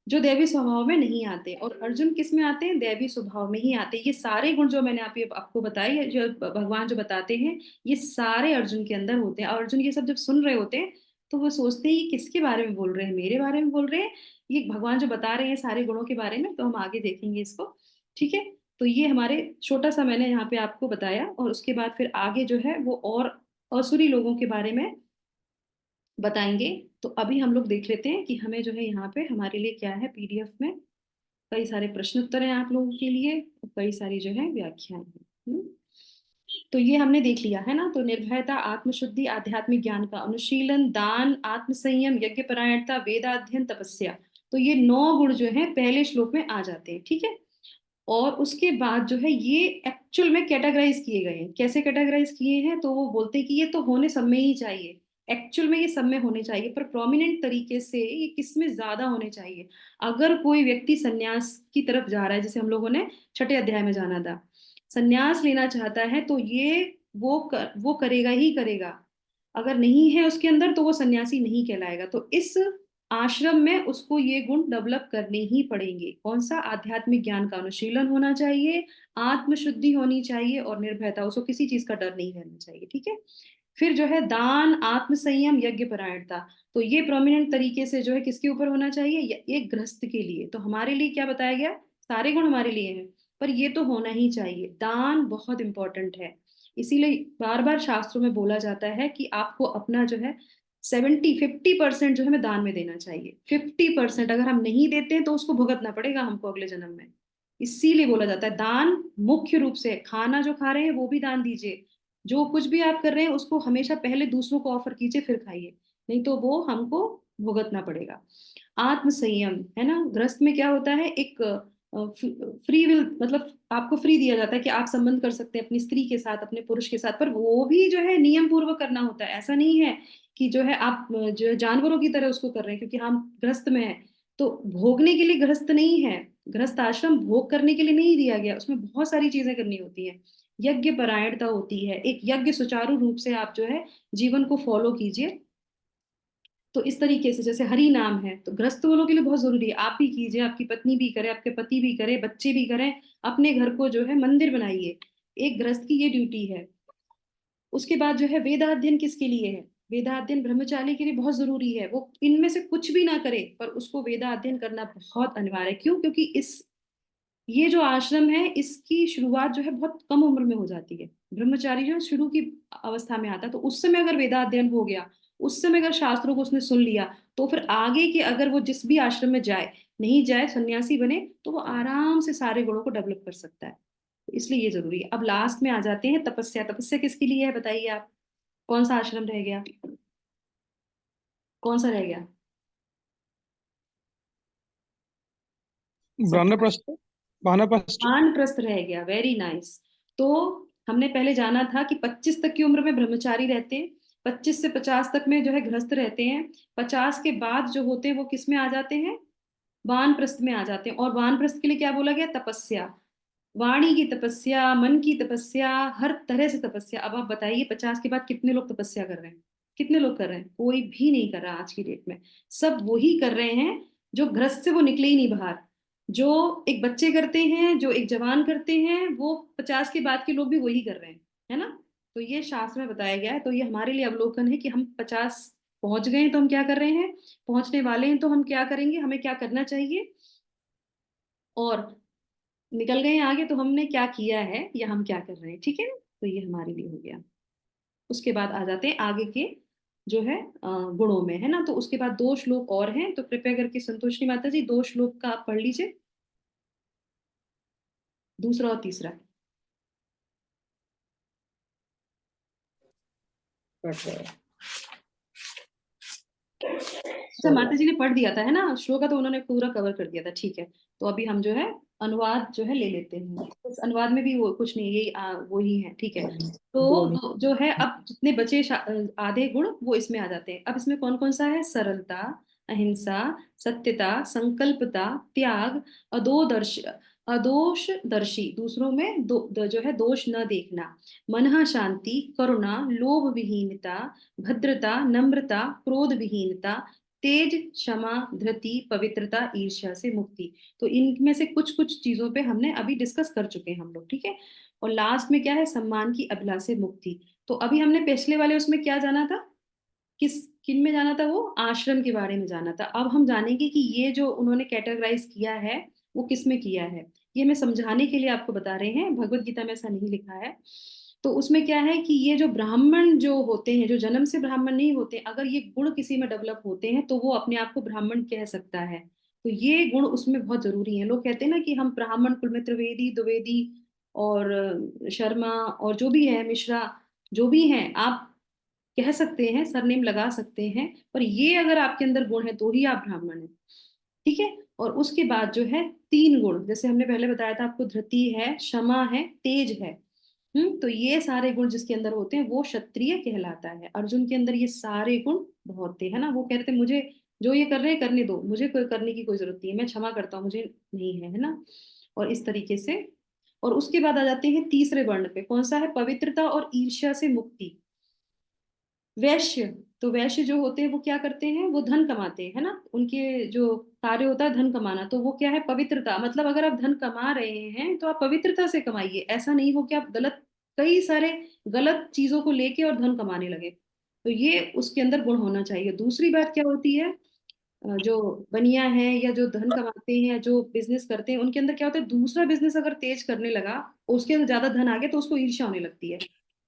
जो दैवी स्वभाव में नहीं आते। और अर्जुन किस में आते हैं? दैवी स्वभाव में ही आते हैं। ये सारे गुण जो मैंने आपको बताई है, जो भगवान जो बताते हैं, ये सारे अर्जुन के अंदर होते हैं। और अर्जुन ये सब जब सुन रहे होते हैं तो वो सोचते हैं ये किसके बारे में बोल रहे हैं? मेरे बारे में बोल रहे हैं? ये भगवान जो बता रहे हैं सारे गुणों के बारे में, तो हम आगे देखेंगे इसको। ठीक है, तो ये हमारे छोटा सा मैंने यहाँ पे आपको बताया, और उसके बाद फिर आगे जो है वो और असुरी लोगों के बारे में बताएंगे। तो अभी हम लोग देख लेते हैं कि हमें जो है यहाँ पे हमारे लिए क्या है। पीडीएफ में कई सारे प्रश्न उत्तर हैं आप लोगों के लिए, और कई सारी जो है व्याख्याएं हैं। तो ये हमने देख लिया है ना। तो निर्भयता, आत्मशुद्धि, आध्यात्मिक ज्ञान का अनुशीलन, दान, आत्मसंयम, यज्ञपरायणता, वेदाध्ययन, तपस्या। तो ये 9 गुण जो है पहले श्लोक में आ जाते हैं। ठीक है, और उसके बाद जो है ये एक्चुअल में कैटेगराइज किए गए हैं। कैसे कैटेगराइज किए हैं? तो वो बोलते हैं कि ये तो होने सब में ही चाहिए, एक्चुअल में ये सब में होने चाहिए, पर प्रोमिनेंट तरीके से ये किस में ज्यादा होने चाहिए। अगर कोई व्यक्ति सन्यास की तरफ जा रहा है, जैसे हम लोगों ने छठे अध्याय में जाना था, सन्यास लेना चाहता है तो ये वो करेगा ही करेगा। अगर नहीं है उसके अंदर तो वो सन्यासी नहीं कहलाएगा। तो इस आश्रम में उसको ये गुण डेवलप करने ही पड़ेंगे। कौन सा? आध्यात्मिक ज्ञान का अनुशीलन होना चाहिए, आत्मशुद्धि होनी चाहिए, और निर्भयता, उसको किसी चीज का डर नहीं रहना चाहिए। ठीक है, फिर जो है दान, आत्मसंयम, यज्ञ परायणता। तो ये प्रोमिनेंट तरीके से जो है किसके ऊपर होना चाहिए? ये गृहस्थ के लिए। तो हमारे लिए क्या बताया गया? सारे गुण हमारे लिए हैं, पर ये तो होना ही चाहिए। दान बहुत इंपॉर्टेंट है, इसीलिए बार बार शास्त्रों में बोला जाता है कि आपको अपना जो है 50% जो है हमें दान में देना चाहिए। 50% अगर हम नहीं देते हैं तो उसको भुगतना पड़ेगा हमको अगले जन्म में। इसीलिए बोला जाता है दान मुख्य रूप से, खाना जो खा रहे हैं वो भी दान दीजिए, जो कुछ भी आप कर रहे हैं उसको हमेशा पहले दूसरों को ऑफर कीजिए फिर खाइए, नहीं तो वो हमको भुगतना पड़ेगा। आत्म संयम है ना, गृहस्थ में क्या होता है, एक फ्री विल, मतलब आपको फ्री दिया जाता है कि आप संबंध कर सकते हैं अपनी स्त्री के साथ, अपने पुरुष के साथ, पर वो भी जो है नियम पूर्वक करना होता है। ऐसा नहीं है कि जो है आप जो जानवरों की तरह उसको कर रहे हैं क्योंकि हम गृहस्थ में है। तो भोगने के लिए गृहस्थ नहीं है, गृहस्थ आश्रम भोग करने के लिए नहीं दिया गया, उसमें बहुत सारी चीजें करनी होती है। यज्ञ परायणता होती है, एक यज्ञ सुचारू रूप से आप जो है जीवन को फॉलो कीजिए। तो इस तरीके से जैसे हरि नाम है तो गृहस्थ वालों के लिए बहुत जरूरी है, आप भी कीजिए, आपकी पत्नी भी करे, आपके पति भी करे, बच्चे भी करें, अपने घर को जो है मंदिर बनाइए। एक गृहस्थ की ये ड्यूटी है। उसके बाद जो है वेदाध्ययन किसके लिए है, वेदाध्ययन ब्रह्मचारी के लिए बहुत जरूरी है। वो इनमें से कुछ भी ना करे पर उसको वेदाध्ययन करना बहुत अनिवार्य है। क्यों? क्योंकि इस ये जो आश्रम है इसकी शुरुआत जो है बहुत कम उम्र में हो जाती है। ब्रह्मचारी जो शुरू की अवस्था में आता है, तो उस समय अगर वेदाध्ययन हो गया, उस समय अगर शास्त्रों को उसने सुन लिया, तो फिर आगे के अगर वो जिस भी आश्रम में जाए, नहीं जाए, सन्यासी बने, तो वो आराम से सारे गुणों को डेवलप कर सकता है। तो इसलिए ये जरूरी है। अब लास्ट में आ जाते हैं तपस्या। तपस्या किसके लिए है बताइए आप, कौन सा आश्रम रह गया, कौन सा रह गया? सब वानप्रस्थ। वानप्रस्थ। वानप्रस्थ रह गया, वेरी नाइस। तो हमने पहले जाना था कि 25 तक की उम्र में ब्रह्मचारी रहते हैं, 25 से 50 तक में जो है गृहस्थ रहते हैं, 50 के बाद जो होते हैं वो किस में आ जाते हैं, वानप्रस्थ में आ जाते हैं। और वानप्रस्थ के लिए क्या बोला गया, तपस्या, वाणी की तपस्या, मन की तपस्या, हर तरह से तपस्या। अब आप बताइए 50 के बाद कितने लोग तपस्या कर रहे हैं, कितने लोग कर रहे हैं? कोई भी नहीं कर रहा आज की डेट में। सब वही कर रहे हैं जो गृहस्थ से वो निकले ही नहीं बाहर। जो एक बच्चे करते हैं, जो एक जवान करते हैं, वो 50 के बाद के लोग भी वही कर रहे हैं, है ना। तो ये शास्त्र में बताया गया है। तो ये हमारे लिए अवलोकन है कि हम 50 पहुंच गए हैं तो हम क्या कर रहे हैं, पहुंचने वाले हैं तो हम क्या करेंगे, हमें क्या करना चाहिए, और निकल गए हैं आगे तो हमने क्या किया है या हम क्या कर रहे हैं। ठीक है, तो ये हमारे लिए हो गया। उसके बाद आ जाते हैं आगे के जो है गुणों में, है ना। तो उसके बाद 2 श्लोक और हैं, तो कृपया करके संतोषी माता जी 2 श्लोक का आप पढ़ लीजिए, दूसरा और तीसरा। अच्छा, माता जी ने पढ़ दिया था है ना, श्लोक का तो उन्होंने पूरा कवर कर दिया था। ठीक है, तो अभी हम जो है अनुवाद जो है ले लेते हैं। इस अनुवाद में भी वो कुछ नहीं, यही वो ही है। ठीक है, तो जो है अब जितने बचे आधे गुण वो इसमें आ जाते हैं। अब इसमें कौन कौन सा है, सरलता, अहिंसा, सत्यता, संकल्पता, त्याग, अदोदर्श अदोषदर्शी, दूसरों में जो है दोष न देखना, मनः शांति, करुणा, लोभ विहीनता, भद्रता, नम्रता, क्रोध विहीनता, तेज, क्षमा, धृति, पवित्रता, ईर्ष्या से मुक्ति। तो इनमें से कुछ कुछ चीजों पे हमने अभी डिस्कस कर चुके हैं हम लोग। ठीक है, और लास्ट में क्या है, सम्मान की अभिलाषा से मुक्ति। तो अभी हमने पिछले वाले उसमें क्या जाना था, किन में जाना था, वो आश्रम के बारे में जाना था। अब हम जानेंगे कि ये जो उन्होंने कैटेगराइज किया है वो किस में किया है। ये मैं समझाने के लिए आपको बता रहे हैं, भगवत गीता में ऐसा नहीं लिखा है। तो उसमें क्या है कि ये जो ब्राह्मण जो होते हैं, जो जन्म से ब्राह्मण नहीं होते, अगर ये गुण किसी में डेवलप होते हैं तो वो अपने आप को ब्राह्मण कह सकता है। तो ये गुण उसमें बहुत जरूरी है। लोग कहते हैं ना कि हम ब्राह्मण कुल में त्रिवेदी, द्विवेदी और शर्मा और जो भी है, मिश्रा, जो भी हैं आप कह सकते हैं, सरनेम लगा सकते हैं, पर ये अगर आपके अंदर गुण है तो ही आप ब्राह्मण हैं। ठीक है, और उसके बाद जो है 3 गुण, जैसे हमने पहले बताया था आपको, धृति है, क्षमा है, तेज है। तो ये सारे गुण जिसके अंदर होते हैं वो क्षत्रिय कहलाता है। अर्जुन के अंदर ये सारे गुण बहुत थे, है ना। वो कह रहे थे मुझे जो ये कर रहे हैं करने दो, मुझे कोई करने की कोई जरूरत नहीं है, मैं क्षमा करता हूँ, मुझे नहीं है ना। और इस तरीके से, और उसके बाद आ जाते हैं तीसरे वर्ण पे, कौन सा है, पवित्रता और ईर्ष्या से मुक्ति। वैश्य, तो वैश्य जो होते हैं वो क्या करते हैं, वो धन कमाते हैं, है ना। उनके जो कार्य होता है धन कमाना, तो वो क्या है, पवित्रता। मतलब अगर आप धन कमा रहे हैं तो आप पवित्रता से कमाइए, ऐसा नहीं हो कि आप गलत, कई सारे गलत चीजों को लेके और धन कमाने लगे। तो ये उसके अंदर गुण होना चाहिए। दूसरी बात क्या होती है, जो बनिया है या जो धन कमाते हैं, जो बिजनेस करते हैं, उनके अंदर क्या होता है, दूसरा बिजनेस अगर तेज करने लगा, उसके अंदर ज्यादा धन आ गया तो उसको ईर्ष्या होने लगती है।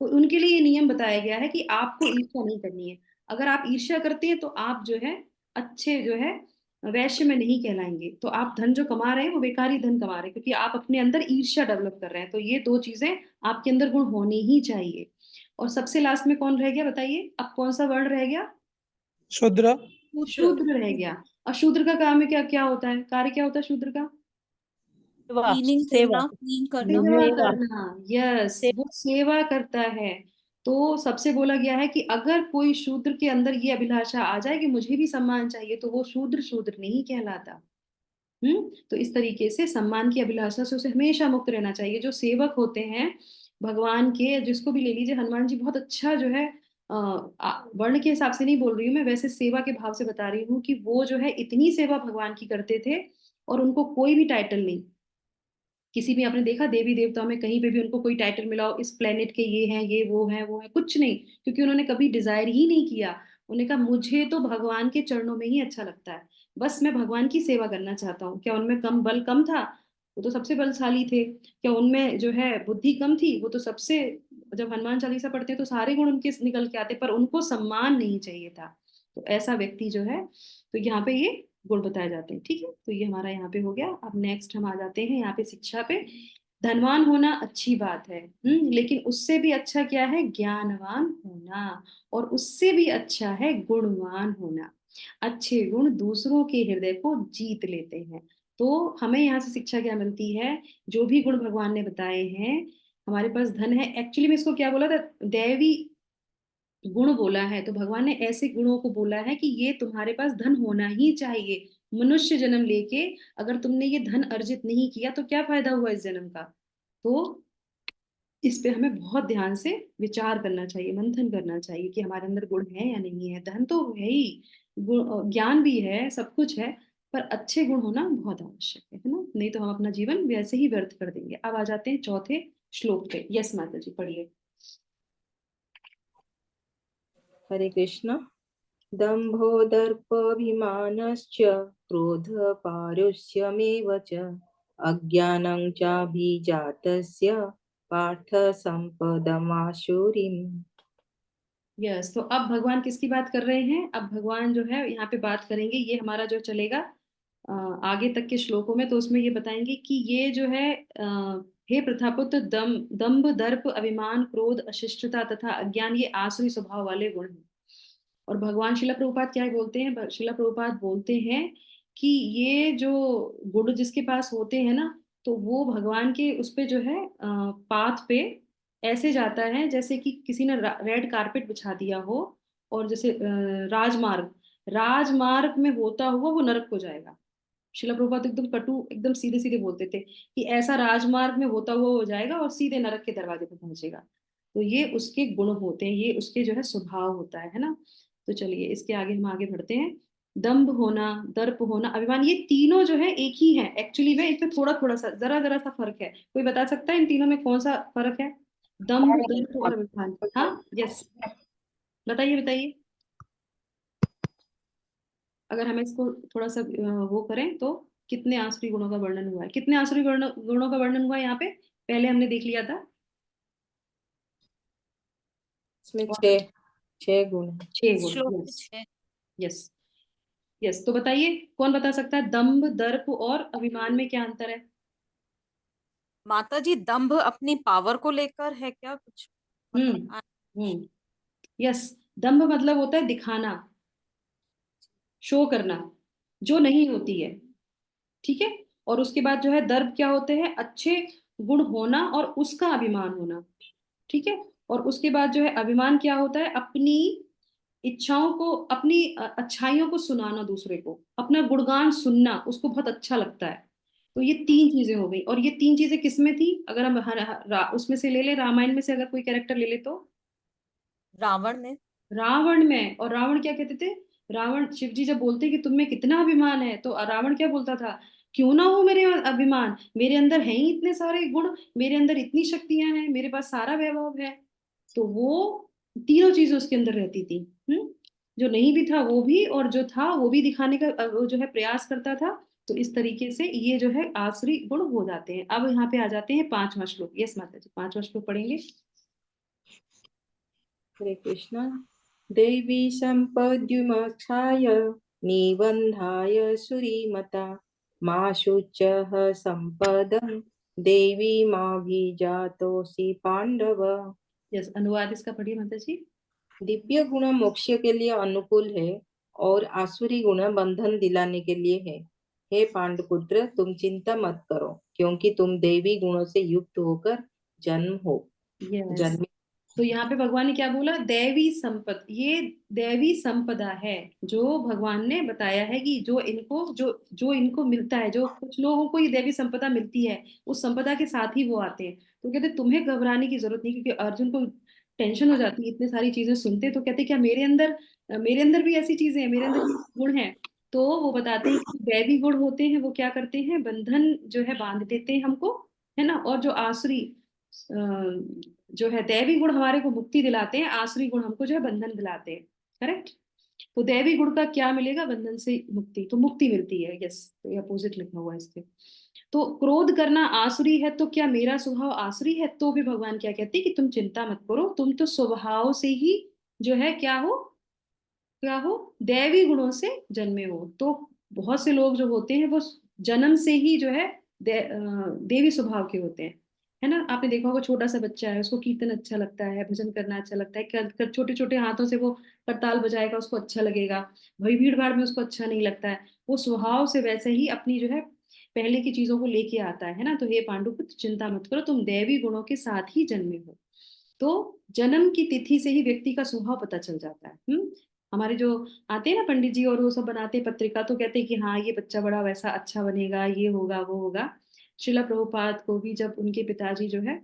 तो उनके लिए ये नियम बताया गया है कि आपको ईर्ष्या नहीं करनी है। अगर आप ईर्ष्या करते हैं तो आप जो है अच्छे जो है वैश्य में नहीं कहलाएंगे। तो आप धन जो कमा रहे हैं वो बेकारी धन कमा रहे हैं, क्योंकि आप अपने अंदर ईर्ष्या डेवलप कर रहे हैं। तो ये 2 चीजें आपके अंदर गुण होनी ही चाहिए। और सबसे लास्ट में कौन रह गया बताइए, अब कौन सा वर्ण रह गया? शूद्र। शूद्र रह गया। और शूद्र का काम है क्या, क्या होता है, कार्य क्या होता है शूद्र का? क्लीनिंग सेवा करना, क्लीन करना। सेवा सेवा करना, यस, से, वो सेवा करता है। तो सबसे बोला गया है कि अगर कोई शूद्र के अंदर ये अभिलाषा आ जाए कि मुझे भी सम्मान चाहिए, तो वो शूद्र शूद्र नहीं कहलाता। तो इस तरीके से सम्मान की अभिलाषा से उसे हमेशा मुक्त रहना चाहिए। जो सेवक होते हैं भगवान के, जिसको भी ले लीजिए, हनुमान जी बहुत अच्छा जो है, वर्ण के हिसाब से नहीं बोल रही हूँ मैं, वैसे सेवा के भाव से बता रही हूँ कि वो जो है इतनी सेवा भगवान की करते थे, और उनको कोई भी टाइटल नहीं। किसी भी आपने देखा देवी देवताओं में कहीं पे भी उनको कोई टाइटल मिला हो, इस प्लेनेट के ये हैं, ये वो हैं, वो है, कुछ नहीं, क्योंकि उन्होंने कभी डिजायर ही नहीं किया। उन्होंने कहा मुझे तो भगवान के चरणों में ही अच्छा लगता है, बस मैं भगवान की सेवा करना चाहता हूँ। क्या उनमें कम था? वो तो सबसे बलशाली थे। क्या उनमें जो है बुद्धि कम थी? वो तो सबसे, जब हनुमान चालीसा पढ़ते हैं तो सारे गुण उनके निकल के आते, पर उनको सम्मान नहीं चाहिए था। तो ऐसा व्यक्ति जो है, तो यहाँ पे ये गुण बताए जाते हैं। ठीक है, तो ये हमारा यहाँ पे हो गया। अब नेक्स्ट हम आ जाते हैं यहाँ पे शिक्षा पे। धनवान होना अच्छी बात है, लेकिन उससे भी अच्छा क्या है? ज्ञानवान होना। और उससे भी अच्छा है गुणवान होना। अच्छे गुण दूसरों के हृदय को जीत लेते हैं। तो हमें यहाँ से शिक्षा क्या मिलती है? जो भी गुण भगवान ने बताए हैं, हमारे पास धन है, एक्चुअली में इसको क्या बोला था? दैवी गुण बोला है। तो भगवान ने ऐसे गुणों को बोला है कि ये तुम्हारे पास धन होना ही चाहिए। मनुष्य जन्म लेके अगर तुमने ये धन अर्जित नहीं किया तो क्या फायदा हुआ इस जन्म का? तो इस पे हमें बहुत ध्यान से विचार करना चाहिए, मंथन करना चाहिए कि हमारे अंदर गुण है या नहीं है। धन तो है ही, ज्ञान भी है, सब कुछ है, पर अच्छे गुण होना बहुत आवश्यक है ना? नहीं तो हम अपना जीवन वैसे ही व्यर्थ कर देंगे। अब आ जाते हैं चौथे श्लोक पे। यस माता जी, पढ़िए। हरे कृष्ण। दम्भो दर्पभिमानश्च क्रोध पारुष्यमेव च अज्ञानं चाभिजातस्य पार्थ सम्पदमाशुरीम्। यस, तो अब भगवान किसकी बात कर रहे हैं? अब भगवान जो है यहाँ पे बात करेंगे, ये हमारा जो चलेगा आगे तक के श्लोकों में, तो उसमें ये बताएंगे कि ये जो है हे प्रथापुत्र, दंभ दर्प अभिमान क्रोध अशिष्टता तथा अज्ञान ये आसुरी स्वभाव वाले गुण हैं। और भगवान शिला प्रभुपाद क्या बोलते हैं? शिला प्रभुपाद बोलते हैं कि ये जो गुण जिसके पास होते हैं ना, तो वो भगवान के उस पे जो है पाथ पे ऐसे जाता है जैसे कि किसी ने रेड कारपेट बिछा दिया हो, और जैसे राजमार्ग, राजमार्ग में होता हुआ वो नरक को जाएगा। शिला प्रभुपाद एकदम कटु, एकदम सीधे सीधे बोलते थे कि ऐसा राजमार्ग में होता हुआ हो जाएगा और सीधे नरक के दरवाजे पर पहुंचेगा। तो ये उसके गुण होते हैं, ये उसके जो है स्वभाव होता है ना? तो चलिए इसके आगे हम आगे बढ़ते हैं। दंभ होना, दर्प होना, अभिमान, ये तीनों जो है एक ही है एक्चुअली में। इसमें थोड़ा थोड़ा सा, जरा जरा सा फर्क है। कोई बता सकता है इन तीनों में कौन सा फर्क है? दंभ, दर्प और अभिमान। हाँ, यस, बताइए बताइए। अगर हम इसको थोड़ा सा वो करें तो कितने आसुरी गुणों का वर्णन हुआ है? कितने आसुरी गुणों का वर्णन हुआ है यहाँ पे? पहले हमने देख लिया था। इसमें छह गुण हैं। 6 गुण, श्लोक में यस। 6। यस, यस, तो बताइए कौन बता सकता है दंभ दर्प और अभिमान में क्या अंतर है? माता जी, दंभ अपनी पावर को लेकर है क्या कुछ? हम्म, मतलब हम्म, यस। दंभ मतलब होता है दिखाना, शो करना, जो नहीं होती है। ठीक है। और उसके बाद जो है दर्प क्या होते हैं? अच्छे गुण होना और उसका अभिमान होना। ठीक है। और उसके बाद जो है अभिमान क्या होता है? अपनी इच्छाओं को, अपनी अच्छाइयों को सुनाना दूसरे को, अपना गुणगान सुनना, उसको बहुत अच्छा लगता है। तो ये 3 चीजें हो गई। और ये 3 चीजें किसमें थी? अगर हम उसमें से ले ले, रामायण में से अगर कोई कैरेक्टर ले ले तो रावण ने। रावण में। और रावण क्या कहते थे? रावण, शिव जी जब बोलते कि तुम में कितना अभिमान है, तो रावण क्या बोलता था? क्यों ना हो मेरे अभिमान, मेरे अंदर है ही इतने सारे गुण, मेरे अंदर इतनी शक्तियां हैं, मेरे पास सारा वैभव है। तो वो तीनों चीजें उसके अंदर रहती थी। जो नहीं भी था वो भी, और जो था वो भी दिखाने का वो जो है प्रयास करता था। तो इस तरीके से ये जो है आसुरी गुण हो जाते हैं। अब यहाँ पे आ जाते हैं 5वां श्लोक। यस माता जी, 5वां श्लोक पढ़ेंगे। हरे कृष्ण। देवी सम्पद्युमक्षाय निबन्धाय सुरीमता मा शुचः सम्पदं देवी माभिजातोऽसि पाण्डव। यस, अनुवाद इसका पढ़िए माता जी। दिव्य गुण मोक्ष के लिए अनुकूल है और आसुरी गुण बंधन दिलाने के लिए है। हे पांडुपुत्र, तुम चिंता मत करो, क्योंकि तुम देवी गुणों से युक्त होकर जन्म हो यस, जन्मे। तो यहाँ पे भगवान ने क्या बोला? दैवी संपदा, ये दैवी संपदा है जो भगवान ने बताया है कि जो इनको मिलता है, जो कुछ लोगों को ये दैवी संपदा मिलती है, उस संपदा के साथ ही वो आते हैं। तो कहते तुम्हें घबराने की जरूरत नहीं, क्योंकि अर्जुन को टेंशन हो जाती है इतने सारी चीजें सुनते, तो कहते क्या मेरे अंदर भी ऐसी चीजें हैं, मेरे अंदर भी ऐसे गुण हैं। तो वो बताते हैं कि दैवी गुण होते हैं वो क्या करते हैं, बंधन जो है बांध देते हैं हमको, है ना। और जो आसुरी जो है दैवी गुण हमारे को मुक्ति दिलाते हैं, आसुरी गुण हमको जो है बंधन दिलाते हैं। करेक्ट। तो दैवी गुण का क्या मिलेगा? बंधन से मुक्ति, तो मुक्ति मिलती है। यस, तो ये अपोजिट लिखा हुआ है इसके। तो क्रोध करना आसुरी है, तो क्या मेरा स्वभाव आसुरी है? तो भी भगवान क्या कहते हैं कि तुम चिंता मत करो, तुम तो स्वभाव से ही जो है क्या हो, दैवी गुणों से जन्मे हो। तो बहुत से लोग जो होते हैं वो जन्म से ही जो है देवी स्वभाव के होते हैं, है ना। आपने देखा होगा छोटा सा बच्चा है, उसको कीर्तन अच्छा लगता है, भजन करना अच्छा लगता है, छोटे छोटे हाथों से वो करताल बजाएगा, उसको अच्छा लगेगा। भाई भीड़ भाड़ में उसको अच्छा नहीं लगता है। वो स्वभाव से वैसे ही अपनी जो है पहले की चीजों को लेके आता है ना। तो हे पांडुपुत्र, चिंता मत करो, तुम दैवी गुणों के साथ ही जन्मे हो। तो जन्म की तिथि से ही व्यक्ति का स्वभाव पता चल जाता है। हमारे जो आते हैं ना पंडित जी, और वो सब बनाते हैं पत्रिका, तो कहते हैं कि हाँ ये बच्चा बड़ा वैसा अच्छा बनेगा, ये होगा वो होगा। श्रीला प्रभुपाद को भी जब उनके पिताजी जो है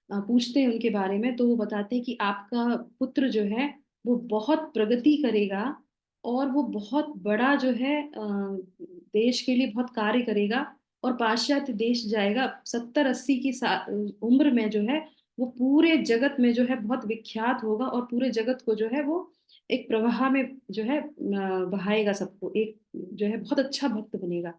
पूछते हैं उनके बारे में, तो वो बताते हैं कि आपका पुत्र जो है वो बहुत प्रगति करेगा, और वो बहुत बड़ा जो है देश के लिए बहुत कार्य करेगा, और पाश्चात्य देश जाएगा। 70-80 की उम्र में जो है वो पूरे जगत में जो है बहुत विख्यात होगा, और पूरे जगत को जो है वो एक प्रवाह में जो है बहाएगा सबको, एक जो है बहुत अच्छा भक्त बनेगा।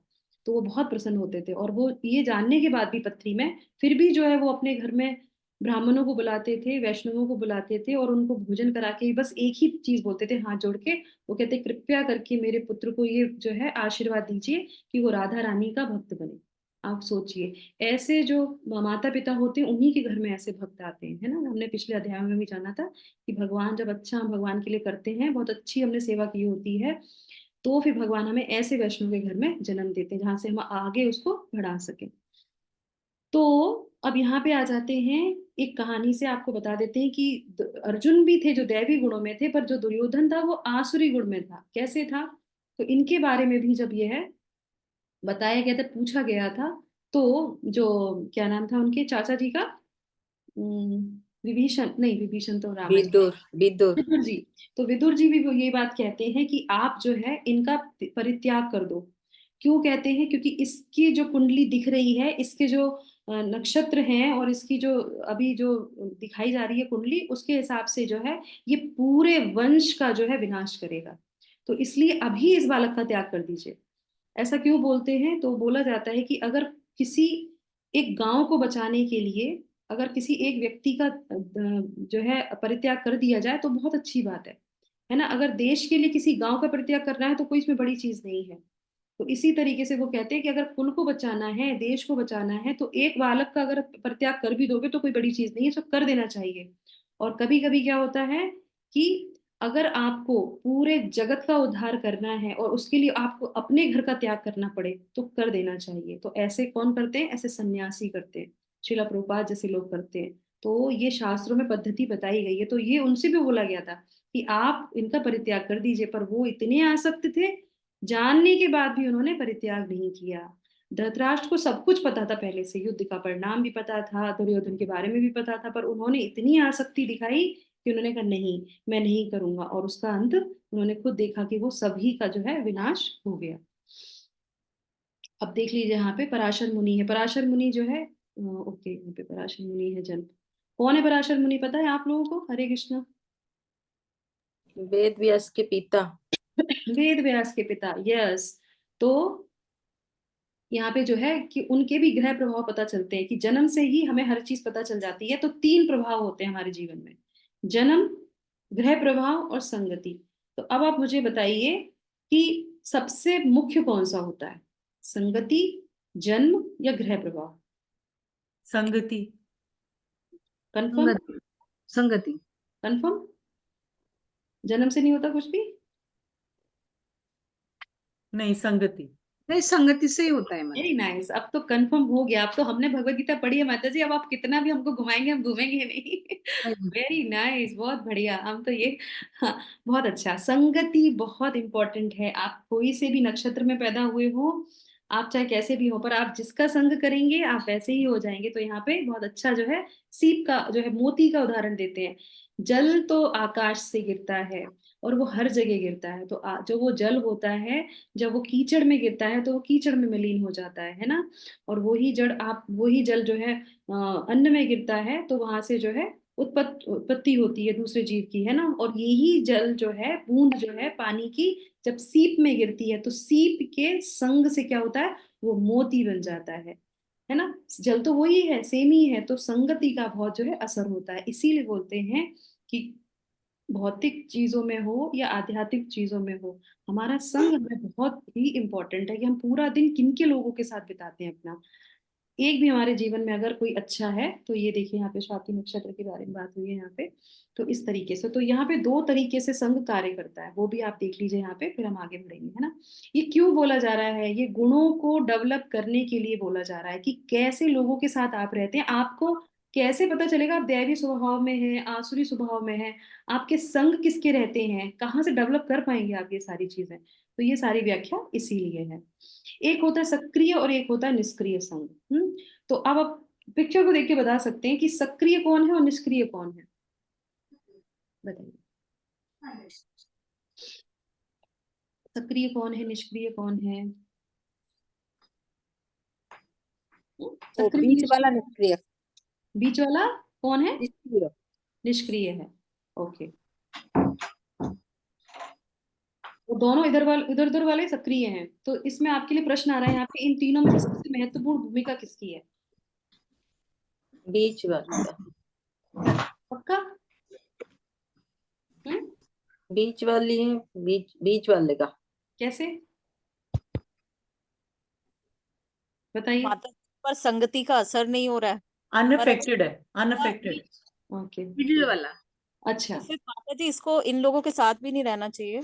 तो वो बहुत प्रसन्न होते थे, और वो ये जानने के बाद भी पत्री में फिर भी जो है वो अपने घर में ब्राह्मणों को बुलाते थे, वैष्णवों को बुलाते थे, और उनको भोजन करा के बस एक ही चीज बोलते थे हाथ जोड़ के। वो कहते कृपया करके मेरे पुत्र को ये जो है आशीर्वाद दीजिए कि वो राधा रानी का भक्त बने। आप सोचिए, ऐसे जो माता पिता होते हैं उन्हीं के घर में ऐसे भक्त आते हैं, है ना। हमने पिछले अध्याय में भी जाना था कि भगवान जब अच्छा हम भगवान के लिए करते हैं, बहुत अच्छी हमने सेवा की होती है, तो फिर भगवान हमें ऐसे वैष्णव के घर में जन्म देते हैं जहां से हम आगे उसको बढ़ा सके। तो अब यहाँ पे आ जाते हैं, एक कहानी से आपको बता देते हैं कि अर्जुन भी थे जो दैवी गुणों में थे, पर जो दुर्योधन था वो आसुरी गुण में था। कैसे था? तो इनके बारे में भी जब यह है बताया गया था, पूछा गया था, तो जो क्या नाम था उनके चाचा जी का, विभीषण नहीं, विभीषण तो रावण, विदुर विदुर विदुर जी। तो विदुर जी भी वो ये बात कहते हैं कि आप जो है इनका परित्याग कर दो। क्यों कहते हैं? क्योंकि इसकी जो कुंडली दिख रही है, इसके जो नक्षत्र हैं, और इसकी जो अभी जो दिखाई जा रही है कुंडली, उसके हिसाब से जो है ये पूरे वंश का जो है विनाश करेगा। तो इसलिए अभी इस बालक का त्याग कर दीजिए। ऐसा क्यों बोलते हैं? तो बोला जाता है कि अगर किसी एक गांव को बचाने के लिए अगर किसी एक व्यक्ति का जो है परित्याग कर दिया जाए तो बहुत अच्छी बात है ना। अगर देश के लिए किसी गांव का परित्याग करना है तो कोई इसमें बड़ी चीज नहीं है। तो इसी तरीके से वो कहते हैं कि अगर कुल को बचाना है, देश को बचाना है, तो एक बालक का अगर परित्याग कर भी दोगे तो कोई बड़ी चीज नहीं है, इसको कर देना चाहिए। और कभी कभी क्या होता है कि अगर आपको पूरे जगत का उद्धार करना है और उसके लिए आपको अपने घर का त्याग करना पड़े तो कर देना चाहिए। तो ऐसे कौन करते हैं? ऐसे सन्यासी करते हैं, श्रीला प्रभुपाद जैसे लोग करते हैं। तो ये शास्त्रों में पद्धति बताई गई है। तो ये उनसे भी बोला गया था कि आप इनका परित्याग कर दीजिए, पर वो इतने आसक्त थे, जानने के बाद भी उन्होंने परित्याग नहीं किया। धृतराष्ट्र को सब कुछ पता था पहले से, युद्ध का परिणाम भी पता था, दुर्योधन के बारे में भी पता था, पर उन्होंने इतनी आसक्ति दिखाई कि उन्होंने कहा नहीं, मैं नहीं करूंगा, और उसका अंत उन्होंने खुद देखा कि वो सभी का जो है विनाश हो गया। अब देख लीजिए, यहाँ पे पराशर मुनि है। पराशर मुनि जो है ओके, यहाँ पे पराशर मुनि है जन्म। कौन है पराशर मुनि, पता है आप लोगों को? हरे कृष्णा। वेद व्यास के पिता। वेद व्यास के पिता, यस। तो यहाँ पे जो है कि उनके भी ग्रह प्रभाव पता चलते हैं, कि जन्म से ही हमें हर चीज पता चल जाती है। तो 3 प्रभाव होते हैं हमारे जीवन में, जन्म, ग्रह प्रभाव और संगति। तो अब आप मुझे बताइए कि सबसे मुख्य कौन सा होता है, संगति, जन्म या ग्रह प्रभाव? संगति। कंफर्म? संगति संगति कंफर्म? जन्म से नहीं होता कुछ भी? नहीं, संगति। नहीं, संगति से ही होता है माता वेरी नाइस, अब तो कंफर्म हो गया। अब तो हमने भगवत गीता पढ़ी है माता जी, अब आप कितना भी हमको घुमाएंगे हम घूमेंगे नहीं। जी। वेरी नाइस, बहुत बढ़िया। हम तो ये, हाँ, बहुत अच्छा। संगति बहुत इंपॉर्टेंट है। आप कोई से भी नक्षत्र में पैदा हुए हो, आप चाहे कैसे भी हो, पर आप जिसका संग करेंगे आप वैसे ही हो जाएंगे। तो यहाँ पे बहुत अच्छा जो है सीप का जो है मोती का उदाहरण देते हैं। जल तो आकाश से गिरता है और वो हर जगह गिरता है, तो जो वो जल होता है, जब वो कीचड़ में गिरता है तो वो कीचड़ में विलीन हो जाता है ना। और वही जल जो है अन्न में गिरता है तो वहां से जो है उत्पत्ति होती है दूसरे जीव की, है ना। और यही जल जो है, बूंद जो है पानी की, जब सीप में गिरती है तो सीप के संग से क्या होता है, वो मोती बन जाता है ना। जल तो वही है, सेम ही है, तो संगति का बहुत जो है असर होता है। इसीलिए बोलते हैं कि भौतिक चीजों में हो या आध्यात्मिक चीजों में हो, हमारा संग हमें बहुत ही इंपॉर्टेंट है कि हम पूरा दिन किन के लोगों के साथ बिताते हैं अपना। एक भी हमारे जीवन में अगर कोई अच्छा है तो ये देखिए यहाँ पे स्वाति नक्षत्र के बारे में बात हुई है यहाँ पे। तो इस तरीके से, तो यहाँ पे दो तरीके से संग कार्य करता है, वो भी आप देख लीजिए यहाँ पे, फिर हम आगे बढ़ेंगे, है ना। ये क्यों बोला जा रहा है, ये गुणों को डेवलप करने के लिए बोला जा रहा है कि कैसे लोगों के साथ आप रहते हैं। आपको कैसे पता चलेगा आप दैवी स्वभाव में हैं, आसुरी स्वभाव में हैं, आपके संग किसके रहते हैं, कहाँ से डेवलप कर पाएंगे आप ये सारी चीजें। तो ये सारी व्याख्या इसीलिए है। एक होता है सक्रिय और एक होता है निष्क्रिय संग। तो अब आप पिक्चर को देख के बता सकते हैं कि सक्रिय कौन है और निष्क्रिय कौन है, बताइए। सक्रिय कौन है, निष्क्रिय कौन है? वो सक्रिय बीच निष्क्रिय? वाला निष्क्रिय। बीच वाला कौन है? निष्क्रिय। निष्क्रिय है, ओके। वो दोनों इधर उधर वाले सक्रिय हैं। तो इसमें आपके लिए प्रश्न आ रहा है यहाँ पे, इन तीनों में से सबसे महत्वपूर्ण भूमिका किसकी है? बीच वाले का। पक्का? हम्म, बीच वाली है, बीच वाले का। कैसे बताइए। माता पर संगति का असर नहीं हो रहा है, अनअफेक्टेड है, अनअफेक्टेड। ओके, मिडिल वाला। अच्छा। तो फिर माता जी इसको इन लोगों के साथ भी नहीं रहना चाहिए।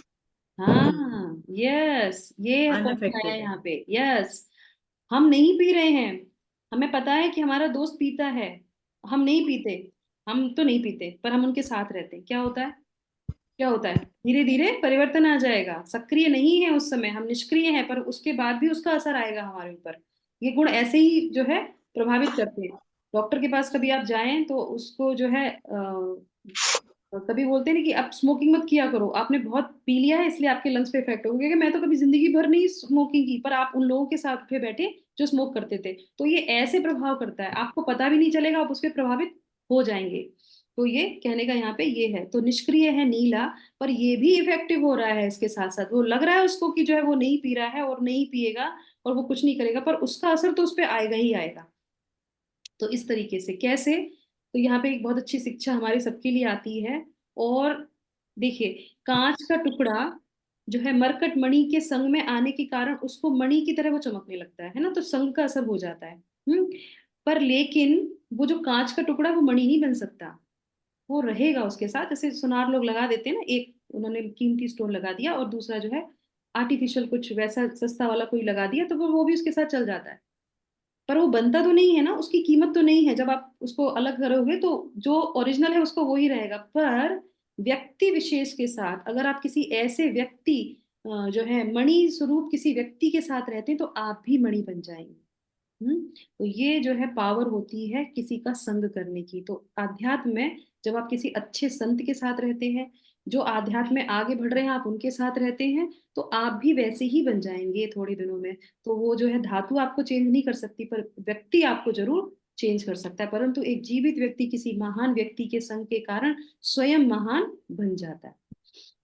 हाँ, यस, ये पॉइंट आया अनअफेक्टेड है। यहाँ पे, यस। हम नहीं पी रहे हैं, हमें पता है कि हमारा दोस्त पीता है, हम नहीं पीते, हम तो नहीं पीते, पर हम उनके साथ रहते हैं, क्या होता है, क्या होता है, धीरे धीरे परिवर्तन आ जाएगा। सक्रिय नहीं है उस समय, हम निष्क्रिय हैं, पर उसके बाद भी उसका असर आएगा हमारे ऊपर। ये गुण ऐसे ही जो है प्रभावित करते हैं। डॉक्टर के पास कभी आप जाएं तो उसको जो है कभी बोलते हैं ना कि आप स्मोकिंग मत किया करो, आपने बहुत पी लिया है इसलिए आपके लंग्स पे इफेक्ट होगा, क्योंकि मैं तो कभी जिंदगी भर नहीं स्मोकिंग की, पर आप उन लोगों के साथ उठे बैठे जो स्मोक करते थे, तो ये ऐसे प्रभाव करता है, आपको पता भी नहीं चलेगा, आप उस पर प्रभावित हो जाएंगे। तो ये कहने का यहाँ पे ये है। तो निष्क्रिय है नीला, पर ये भी इफेक्टिव हो रहा है इसके साथ साथ, वो लग रहा है उसको कि जो है वो नहीं पी रहा है और नहीं पिएगा और वो कुछ नहीं करेगा, पर उसका असर तो उस पर आएगा ही आएगा। तो इस तरीके से कैसे, तो यहाँ पे एक बहुत अच्छी शिक्षा हमारे सबके लिए आती है। और देखिए, कांच का टुकड़ा जो है मरकट मणि के संग में आने के कारण उसको मणि की तरह वो चमकने लगता है ना, तो संग का असर हो जाता है। पर लेकिन वो जो कांच का टुकड़ा वो मणि नहीं बन सकता, वो रहेगा उसके साथ। जैसे सुनार लोग लगा देते हैं ना, एक उन्होंने कीमती स्टोन लगा दिया और दूसरा जो है आर्टिफिशियल कुछ वैसा सस्ता वाला कोई लगा दिया, तो वो भी उसके साथ चल जाता है, पर वो बनता तो नहीं है ना, उसकी कीमत तो नहीं है। जब आप उसको अलग करोगे तो जो ओरिजिनल है उसको वो ही रहेगा। पर व्यक्ति विशेष के साथ अगर आप किसी ऐसे व्यक्ति जो है मणि स्वरूप किसी व्यक्ति के साथ रहते हैं तो आप भी मणि बन जाएंगे। तो ये जो है पावर होती है किसी का संग करने की। तो आध्यात्म में जब आप किसी अच्छे संत के साथ रहते हैं, जो आध्यात्म में आगे बढ़ रहे हैं, आप उनके साथ रहते हैं, तो आप भी वैसे ही बन जाएंगे थोड़े दिनों में। तो वो जो है धातु आपको चेंज नहीं कर सकती, पर व्यक्ति आपको जरूर चेंज कर सकता है। परंतु एक जीवित व्यक्ति किसी महान व्यक्ति के संग के कारण स्वयं महान बन जाता है।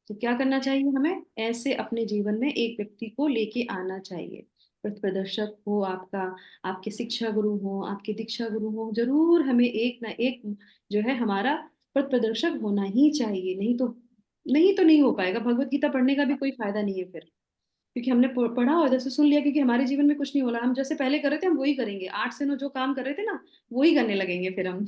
तो क्या करना चाहिए हमें, ऐसे अपने जीवन में एक व्यक्ति को लेके आना चाहिए। पथ प्रदर्शक हो आपका, आपके शिक्षा गुरु हो, आपके दीक्षा गुरु हो, जरूर हमें एक ना एक जो है हमारा पथ प्रदर्शक होना ही चाहिए। नहीं तो नहीं हो पाएगा। भगवत गीता पढ़ने का भी कोई फायदा नहीं है फिर, क्योंकि हमने पढ़ा और जैसे सुन लिया, क्योंकि हमारे जीवन में कुछ नहीं हो रहा, हम जैसे पहले कर रहे थे हम वही करेंगे, 8 से 9 जो काम कर रहे थे ना वही करने लगेंगे फिर हम।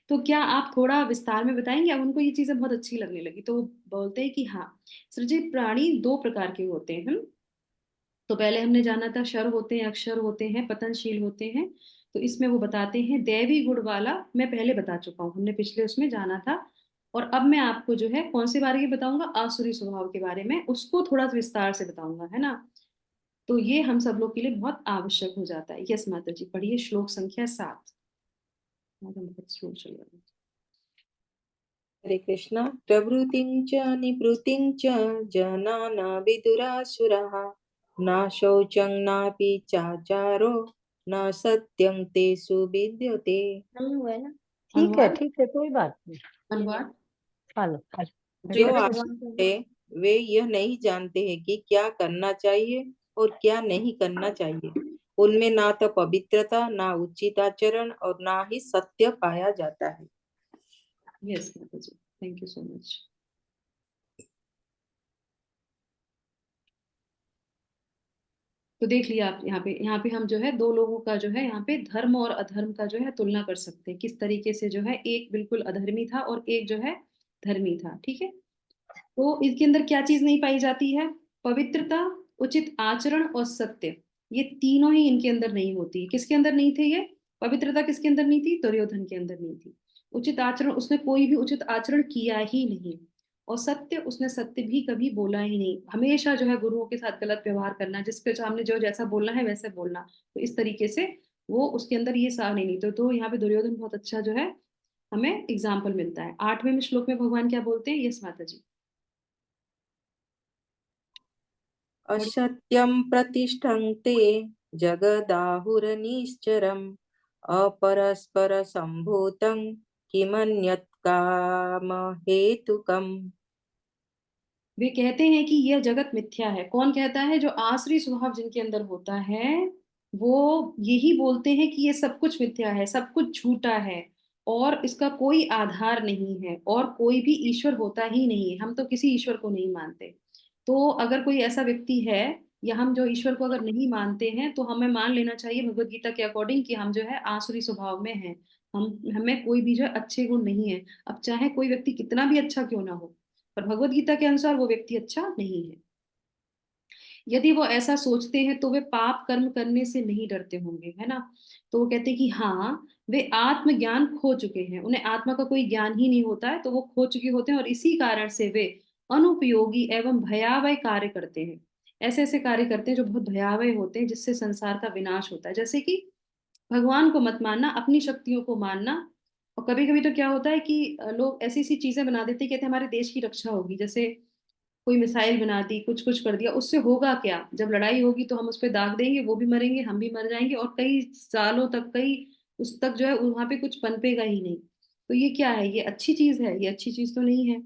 तो क्या आप थोड़ा विस्तार में बताएंगे? अब उनको ये चीजें बहुत अच्छी लगने लगी, तो वो बोलते हैं कि हाँ, सृजित प्राणी दो प्रकार के होते हैं। तो पहले हमने जाना था शर होते हैं, अक्षर होते हैं, पतनशील होते हैं। तो इसमें वो बताते हैं दैवी गुण वाला, मैं पहले बता चुका हूँ, हमने पिछले उसमें जाना था। और अब मैं आपको जो है कौन से बारे में बताऊंगा, आसुरी स्वभाव के बारे में, उसको थोड़ा विस्तार से बताऊंगा, है ना। तो ये हम सब लोग के लिए बहुत आवश्यक हो जाता है। यस माता जी, पढ़िए श्लोक संख्या 7। बहुत स्लो चल रहा है। हरे कृष्णा। प्रवृत्तिं च निवृत्तिं च जना न विदुरासुरः न शौचं नापि चाचारो न सत्यं तेषु विद्यते। ठीक है, ठीक है, कोई बात नहीं। अनुवाद। खा लो। जो आसुर है वे यह नहीं जानते हैं कि क्या करना चाहिए और क्या नहीं करना चाहिए। उनमें ना तो पवित्रता, ना उचित आचरण और ना ही सत्य पाया जाता है। यस माता जी, थैंक यू सो मच। तो देख लिया आप, यहाँ पे हम जो है दो लोगों का जो है यहाँ पे धर्म और अधर्म का जो है तुलना कर सकते हैं, किस तरीके से जो है एक बिल्कुल अधर्मी था और एक जो है धर्मी था। ठीक है, तो इसके अंदर क्या चीज नहीं पाई जाती है? पवित्रता, उचित आचरण और सत्य, ये तीनों ही इनके अंदर नहीं होती। किसके अंदर नहीं थे ये? पवित्रता किसके अंदर नहीं थी? दुर्योधन के अंदर नहीं थी। उचित आचरण, उसने कोई भी उचित आचरण किया ही नहीं। और सत्य, उसने सत्य भी कभी बोला ही नहीं। हमेशा जो है गुरुओं के साथ गलत व्यवहार करना, जिसके सामने जो जैसा बोलना है वैसे बोलना, तो इस तरीके से वो उसके अंदर ये सार नहीं। तो यहाँ पे दुर्योधन बहुत अच्छा जो है हमें एग्जाम्पल मिलता है। 8वें श्लोक में भगवान क्या बोलते हैं? यस माता जी। असत्यं प्रतिष्ठन्ते जगदाहुरनिश्चरम् अपरस्परसम्भूतं किमन्यत् कामहेतुकम्। वे कहते हैं कि यह जगत मिथ्या है। कौन कहता है? जो आसुरी स्वभाव जिनके अंदर होता है, वो यही बोलते हैं कि ये सब कुछ मिथ्या है, सब कुछ झूठा है, और इसका कोई आधार नहीं है, और कोई भी ईश्वर होता ही नहीं है। हम तो किसी ईश्वर को नहीं मानते। तो अगर कोई ऐसा व्यक्ति है, या हम जो ईश्वर को अगर नहीं मानते हैं, तो हमें मान लेना चाहिए भगवत गीता के अकॉर्डिंग कि हम जो है आसुरी स्वभाव में हैं। हमें कोई भी जो है अच्छे गुण नहीं है। अब चाहे कोई व्यक्ति कितना भी अच्छा क्यों ना हो, पर भगवत गीता के अनुसार वो व्यक्ति अच्छा नहीं है। यदि वो ऐसा सोचते हैं तो वे पाप कर्म करने से नहीं डरते होंगे, है ना। तो वो कहते हैं कि हाँ, वे आत्मज्ञान खो चुके हैं, उन्हें आत्मा का कोई ज्ञान ही नहीं होता है, तो वो खो चुके होते हैं, और इसी कारण से वे अनुपयोगी एवं भयावह कार्य करते हैं। ऐसे ऐसे कार्य करते हैं जो बहुत भयावह होते हैं, जिससे संसार का विनाश होता है। जैसे कि भगवान को मत मानना, अपनी शक्तियों को मानना। और कभी कभी तो क्या होता है कि लोग ऐसी ऐसी चीजें बना देते हैं, कहते हैं हमारे देश की रक्षा होगी। जैसे कोई मिसाइल बना दी, कुछ कुछ कर दिया, उससे होगा क्या? जब लड़ाई होगी तो हम उस पर दाग देंगे, वो भी मरेंगे, हम भी मर जाएंगे, और कई सालों तक, कई उस तक जो है वहां पे कुछ पनपेगा ही नहीं। तो ये क्या है? ये अच्छी चीज है? ये अच्छी चीज तो नहीं है।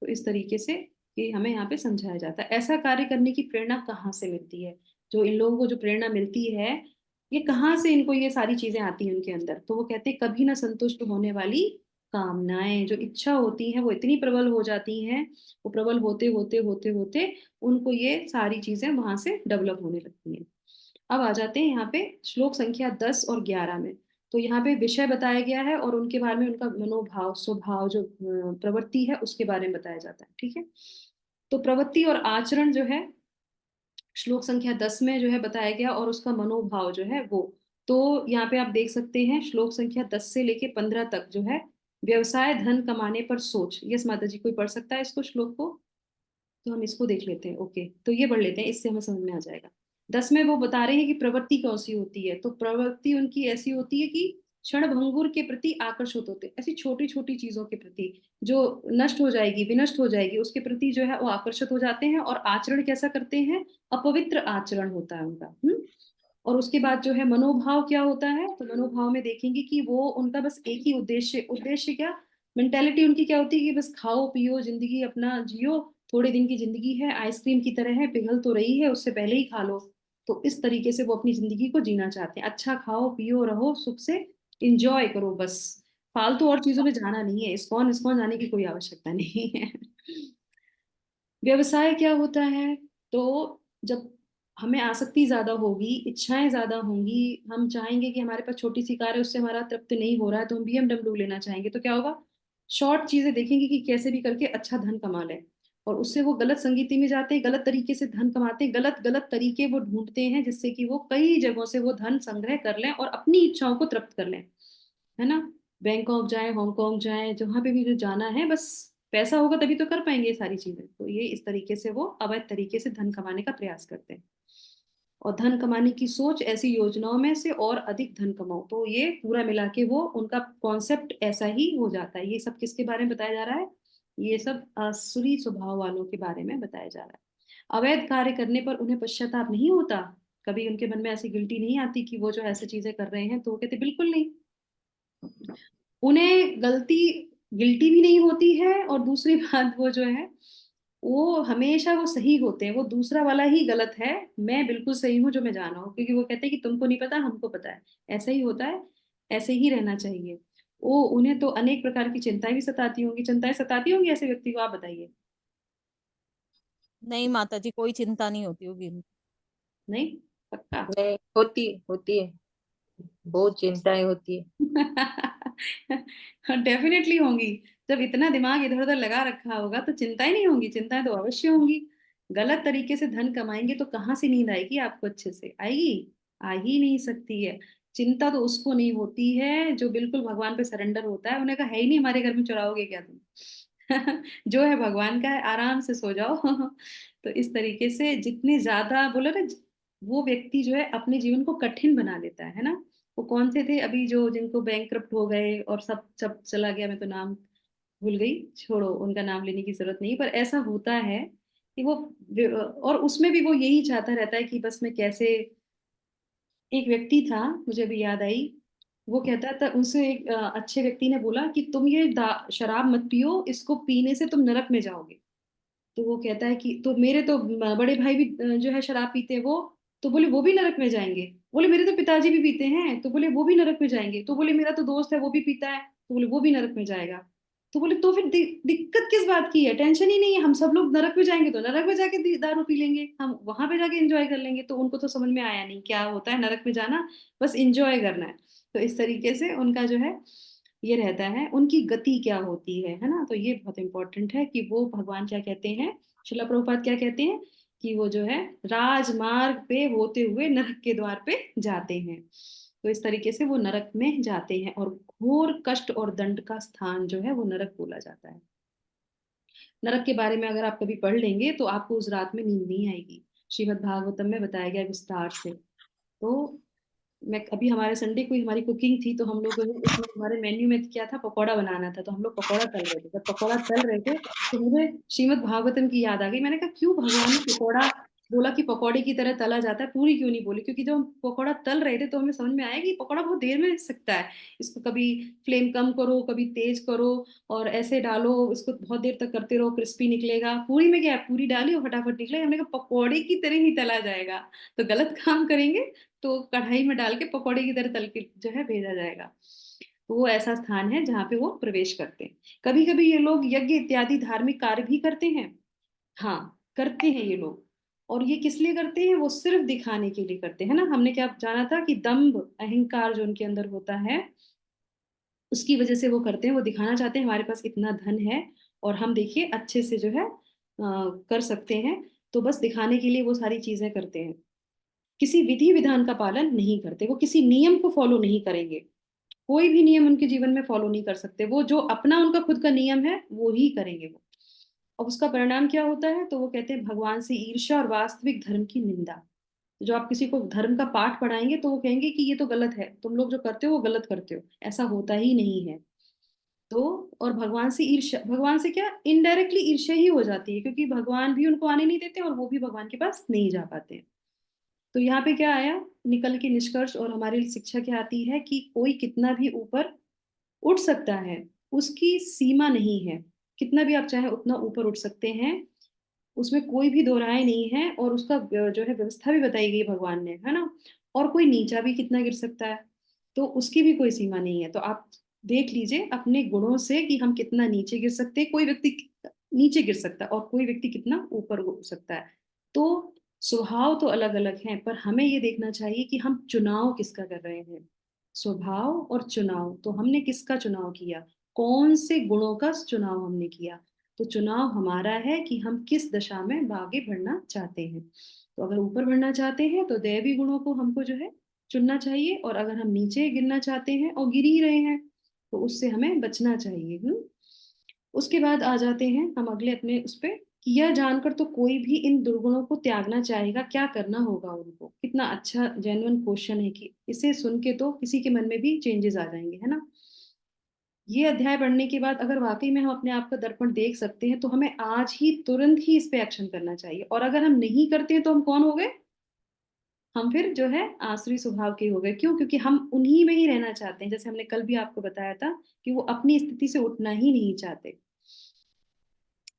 तो इस तरीके से कि हमें यहाँ पे समझाया जाता है ऐसा कार्य करने की प्रेरणा कहाँ से मिलती है। जो इन लोगों को जो प्रेरणा मिलती है, ये कहाँ से इनको ये सारी चीजें आती हैं उनके अंदर? तो वो कहते हैं कभी ना संतुष्ट होने वाली कामनाएं, जो इच्छा होती है वो इतनी प्रबल हो जाती हैं, वो प्रबल होते होते होते होते उनको ये सारी चीजें वहां से डेवलप होने लगती हैं। अब आ जाते हैं यहाँ पे श्लोक संख्या 10 और 11 में। तो यहाँ पे विषय बताया गया है और उनके बारे में, उनका मनोभाव, स्वभाव, जो प्रवृत्ति है उसके बारे में बताया जाता है। ठीक है, तो प्रवृत्ति और आचरण जो है श्लोक संख्या 10 में जो है बताया गया, और उसका मनोभाव जो है वो। तो यहाँ पे आप देख सकते हैं श्लोक संख्या 10 से लेके 15 तक जो है व्यवसाय धन कमाने पर सोच। यस माता जी, कोई पढ़ सकता है इसको श्लोक को? तो हम इसको देख लेते हैं। ओके, तो ये पढ़ लेते हैं, इससे हमें समझ में आ जाएगा। 10 में वो बता रहे हैं कि प्रवृत्ति कौन सी होती है। तो प्रवृत्ति उनकी ऐसी होती है कि क्षण भंगुर के प्रति आकर्षित होते हैं, ऐसी छोटी छोटी चीजों के प्रति, जो नष्ट हो जाएगी, विनष्ट हो जाएगी, उसके प्रति जो है वो आकर्षित हो जाते हैं। और आचरण कैसा करते हैं? अपवित्र आचरण होता है उनका। और उसके बाद जो है मनोभाव क्या होता है? तो मनोभाव में देखेंगे कि वो उनका बस एक ही उद्देश्य, उद्देश्य क्या, मेंटेलिटी उनकी क्या होती है कि बस खाओ पियो, जिंदगी अपना जियो, थोड़े दिन की जिंदगी है, आइसक्रीम की तरह है, पिघल तो रही है, उससे पहले ही खा लो। तो इस तरीके से वो अपनी जिंदगी को जीना चाहते हैं। अच्छा खाओ पियो, रहो सुख से, इंजॉय करो बस, फालतू और चीजों में जाना नहीं है, इस्कॉन इस्कॉन जाने की कोई आवश्यकता नहीं है। व्यवसाय क्या होता है? तो जब हमें आसक्ति ज्यादा होगी, इच्छाएं ज्यादा होंगी, हम चाहेंगे कि हमारे पास छोटी सी कार है उससे हमारा तृप्त नहीं हो रहा है तो हम BMW लेना चाहेंगे, तो क्या होगा, शॉर्ट चीजें देखेंगे कि कैसे भी करके अच्छा धन कमा लें, और उससे वो गलत संगति में जाते हैं, गलत तरीके से धन कमाते हैं, गलत गलत तरीके वो ढूंढते हैं जिससे कि वो कई जगहों से वो धन संग्रह कर लें और अपनी इच्छाओं को तृप्त कर लें, है ना। बैंकॉक जाए, हांगकांग जाए, जहां पे भी जो जाना है, बस पैसा होगा तभी तो कर पाएंगे ये सारी चीजें। तो ये इस तरीके से वो अवैध तरीके से धन कमाने का प्रयास करते हैं, और धन कमाने की सोच ऐसी योजनाओं में से और अधिक धन कमाओ, तो ये पूरा मिला के वो उनका कॉन्सेप्ट ऐसा ही हो जाता है। ये सब किसके बारे में बताया जा रहा है, ये सब आसुरी स्वभाव वालों के बारे में बताया जा रहा है। अवैध कार्य करने पर उन्हें पश्चाताप नहीं होता, कभी उनके मन में ऐसी गिल्टी नहीं आती कि वो जो ऐसी चीजें कर रहे हैं, तो वो कहते बिल्कुल नहीं, उन्हें गिल्टी भी नहीं होती है, और दूसरी बात वो जो है वो हमेशा वो सही होते हैं, वो दूसरा वाला ही गलत है, मैं बिल्कुल सही हूँ जो मैं जाना हूँ, क्योंकि वो कहते हैं कि तुमको नहीं पता हमको पता है, ऐसा ही होता है, ऐसे ही रहना चाहिए। वो उन्हें तो अनेक प्रकार की चिंताएं भी सताती होंगी, चिंताएं सताती होंगी ऐसे व्यक्ति को, आप बताइए। नहीं माता जी, कोई चिंता नहीं होती होगी इनको। नहीं, पक्का। नहीं, होती है, बहुत चिंताएं होती है। डेफिनेटली होंगी, जब इतना दिमाग इधर उधर लगा रखा होगा तो चिंताएं नहीं होंगी, चिंताएं तो अवश्य होंगी। गलत तरीके से धन कमाएंगे तो कहाँ से नींद आएगी आपको, अच्छे से आएगी, आ ही नहीं सकती है। चिंता तो उसको नहीं होती है जो बिल्कुल भगवान पे सरेंडर होता है, उन्हें कहा है ही नहीं हमारे घर में चुराओगे क्या तुम। जो है भगवान का है, आराम से सो जाओ। तो इस तरीके से जितने ज्यादा बोलो ना, वो व्यक्ति जो है अपने जीवन को कठिन बना लेता है ना। वो कौन से थे अभी जो जिनको बैंकरप्ट हो गए और सब सब चला गया, मैं तो नाम भूल गई, छोड़ो, उनका नाम लेने की जरूरत नहीं, पर ऐसा होता है कि वो, और उसमें भी वो यही चाहता रहता है कि बस मैं कैसे, एक व्यक्ति था मुझे अभी याद आई, वो कहता था, उनसे एक अच्छे व्यक्ति ने बोला कि तुम ये शराब मत पियो, इसको पीने से तुम नरक में जाओगे। तो वो कहता है कि तो मेरे तो बड़े भाई भी जो है शराब पीते हैं, वो तो बोले वो भी नरक में जाएंगे। बोले मेरे तो पिताजी भी पीते हैं, तो बोले वो भी नरक में जाएंगे। तो बोले मेरा तो दोस्त है वो भी पीता है, तो बोले वो भी नरक में जाएगा। तो बोले तो फिर दिक्कत किस बात की है, टेंशन ही नहीं है, हम सब लोग नरक में जाएंगे तो नरक में जाके दारू पी लेंगे, हम वहां पे जाके एंजॉय कर लेंगे। तो उनको तो समझ में आया नहीं क्या होता है नरक में जाना, बस एंजॉय करना है। तो इस तरीके से उनका जो है ये रहता है, उनकी गति क्या होती है ना। तो ये बहुत इंपॉर्टेंट है कि वो भगवान क्या कहते हैं, शिला प्रभुपाद क्या कहते हैं, कि वो जो है राजमार्ग पे होते हुए नरक के द्वार पे जाते हैं। तो इस तरीके से वो नरक में जाते हैं, और घोर कष्ट और दंड का स्थान जो है वो नरक बोला जाता है। नरक के बारे में अगर आप कभी पढ़ लेंगे तो आपको उस रात में नींद नहीं आएगी, श्रीमद् भागवतम में बताया गया विस्तार से। तो मैं अभी, हमारे संडे को हमारी कुकिंग थी, तो हम लोग उसमें हमारे मेन्यू में क्या था, पकौड़ा बनाना था, तो हम लोग पकौड़ा तल रहे थे। जब पकौड़ा तल रहे थे तो मुझे श्रीमद् भागवतम की याद आ गई। मैंने कहा क्यों भगवान ने पकौड़ा बोला कि पकौड़े की तरह तला जाता है, पूरी क्यों नहीं बोली, क्योंकि जब हम पकौड़ा तल रहे थे तो हमें समझ में आया कि पकौड़ा बहुत देर में सिकता है, इसको कभी फ्लेम कम करो, कभी तेज करो, और ऐसे डालो, इसको बहुत देर तक करते रहो, क्रिस्पी निकलेगा। पूरी में क्या है, पूरी डाली और फटाफट निकले, हमने कहा पकौड़े की तरह ही तला जाएगा, तो गलत काम करेंगे तो कढ़ाई में डाल के पकौड़े की तरह तल के जो है भेजा जाएगा। तो वो ऐसा स्थान है जहाँ पे वो प्रवेश करते हैं। कभी कभी ये लोग यज्ञ इत्यादि धार्मिक कार्य भी करते हैं, हाँ करते हैं ये लोग। और ये किस लिए करते हैं, वो सिर्फ दिखाने के लिए करते हैं ना। हमने क्या जाना था कि दंभ अहंकार जो उनके अंदर होता है उसकी वजह से वो करते हैं, वो दिखाना चाहते हैं हमारे पास इतना धन है और हम देखिए अच्छे से जो है कर सकते हैं, तो बस दिखाने के लिए वो सारी चीजें करते हैं। किसी विधि विधान का पालन नहीं करते, वो किसी नियम को फॉलो नहीं करेंगे, कोई भी नियम उनके जीवन में फॉलो नहीं कर सकते, वो जो अपना उनका खुद का नियम है वो ही करेंगे वो। अब उसका परिणाम क्या होता है, तो वो कहते हैं भगवान से ईर्ष्या और वास्तविक धर्म की निंदा। जो आप किसी को धर्म का पाठ पढ़ाएंगे तो वो कहेंगे कि ये तो गलत है, तुम लोग जो करते हो वो गलत करते हो, ऐसा होता ही नहीं है। तो और भगवान से ईर्ष्या, भगवान से क्या इनडायरेक्टली ईर्ष्या ही हो जाती है, क्योंकि भगवान भी उनको आने नहीं देते और वो भी भगवान के पास नहीं जा पाते। तो यहाँ पे क्या आया निकल के निष्कर्ष, और हमारे लिए शिक्षा क्या आती है कि कोई कितना भी ऊपर उठ सकता है, उसकी सीमा नहीं है, कितना भी आप चाहे उतना ऊपर उठ सकते हैं, उसमें कोई भी दो राय नहीं है। और उसका जो है व्यवस्था भी बताई गई भगवान ने, है ना। और कोई नीचा भी कितना गिर सकता है, तो उसकी भी कोई सीमा नहीं है। तो आप देख लीजिए अपने गुणों से कि हम कितना नीचे गिर सकते हैं, कोई व्यक्ति नीचे गिर सकता है और कोई व्यक्ति कितना ऊपर उठ सकता है। तो स्वभाव तो अलग अलग हैं, पर हमें ये देखना चाहिए कि हम चुनाव किसका कर रहे हैं। स्वभाव और चुनाव, तो हमने किसका चुनाव किया, कौन से गुणों का चुनाव हमने किया। तो चुनाव हमारा है कि हम किस दशा में आगे बढ़ना चाहते हैं। तो अगर ऊपर बढ़ना चाहते हैं तो दैवी गुणों को हमको जो है चुनना चाहिए, और अगर हम नीचे गिरना चाहते हैं और गिर ही रहे हैं तो उससे हमें बचना चाहिए। उसके बाद आ जाते हैं हम अगले अपने उस पे, कि यह जानकर तो कोई भी इन दुर्गुणों को त्यागना चाहेगा, क्या करना होगा उनको। कितना अच्छा जेन्युइन क्वेश्चन है, कि इसे सुन के तो किसी के मन में भी चेंजेस आ जाएंगे, है ना। ये अध्याय पढ़ने के बाद अगर वाकई में हम अपने आप का दर्पण देख सकते हैं तो हमें आज ही तुरंत ही इस पे एक्शन करना चाहिए। और अगर हम नहीं करते हैं तो हम कौन हो गए, हम फिर जो है आसुरी स्वभाव के हो गए। क्यों, क्योंकि हम उन्हीं में ही रहना चाहते हैं। जैसे हमने कल भी आपको बताया था कि वो अपनी स्थिति से उठना ही नहीं चाहते।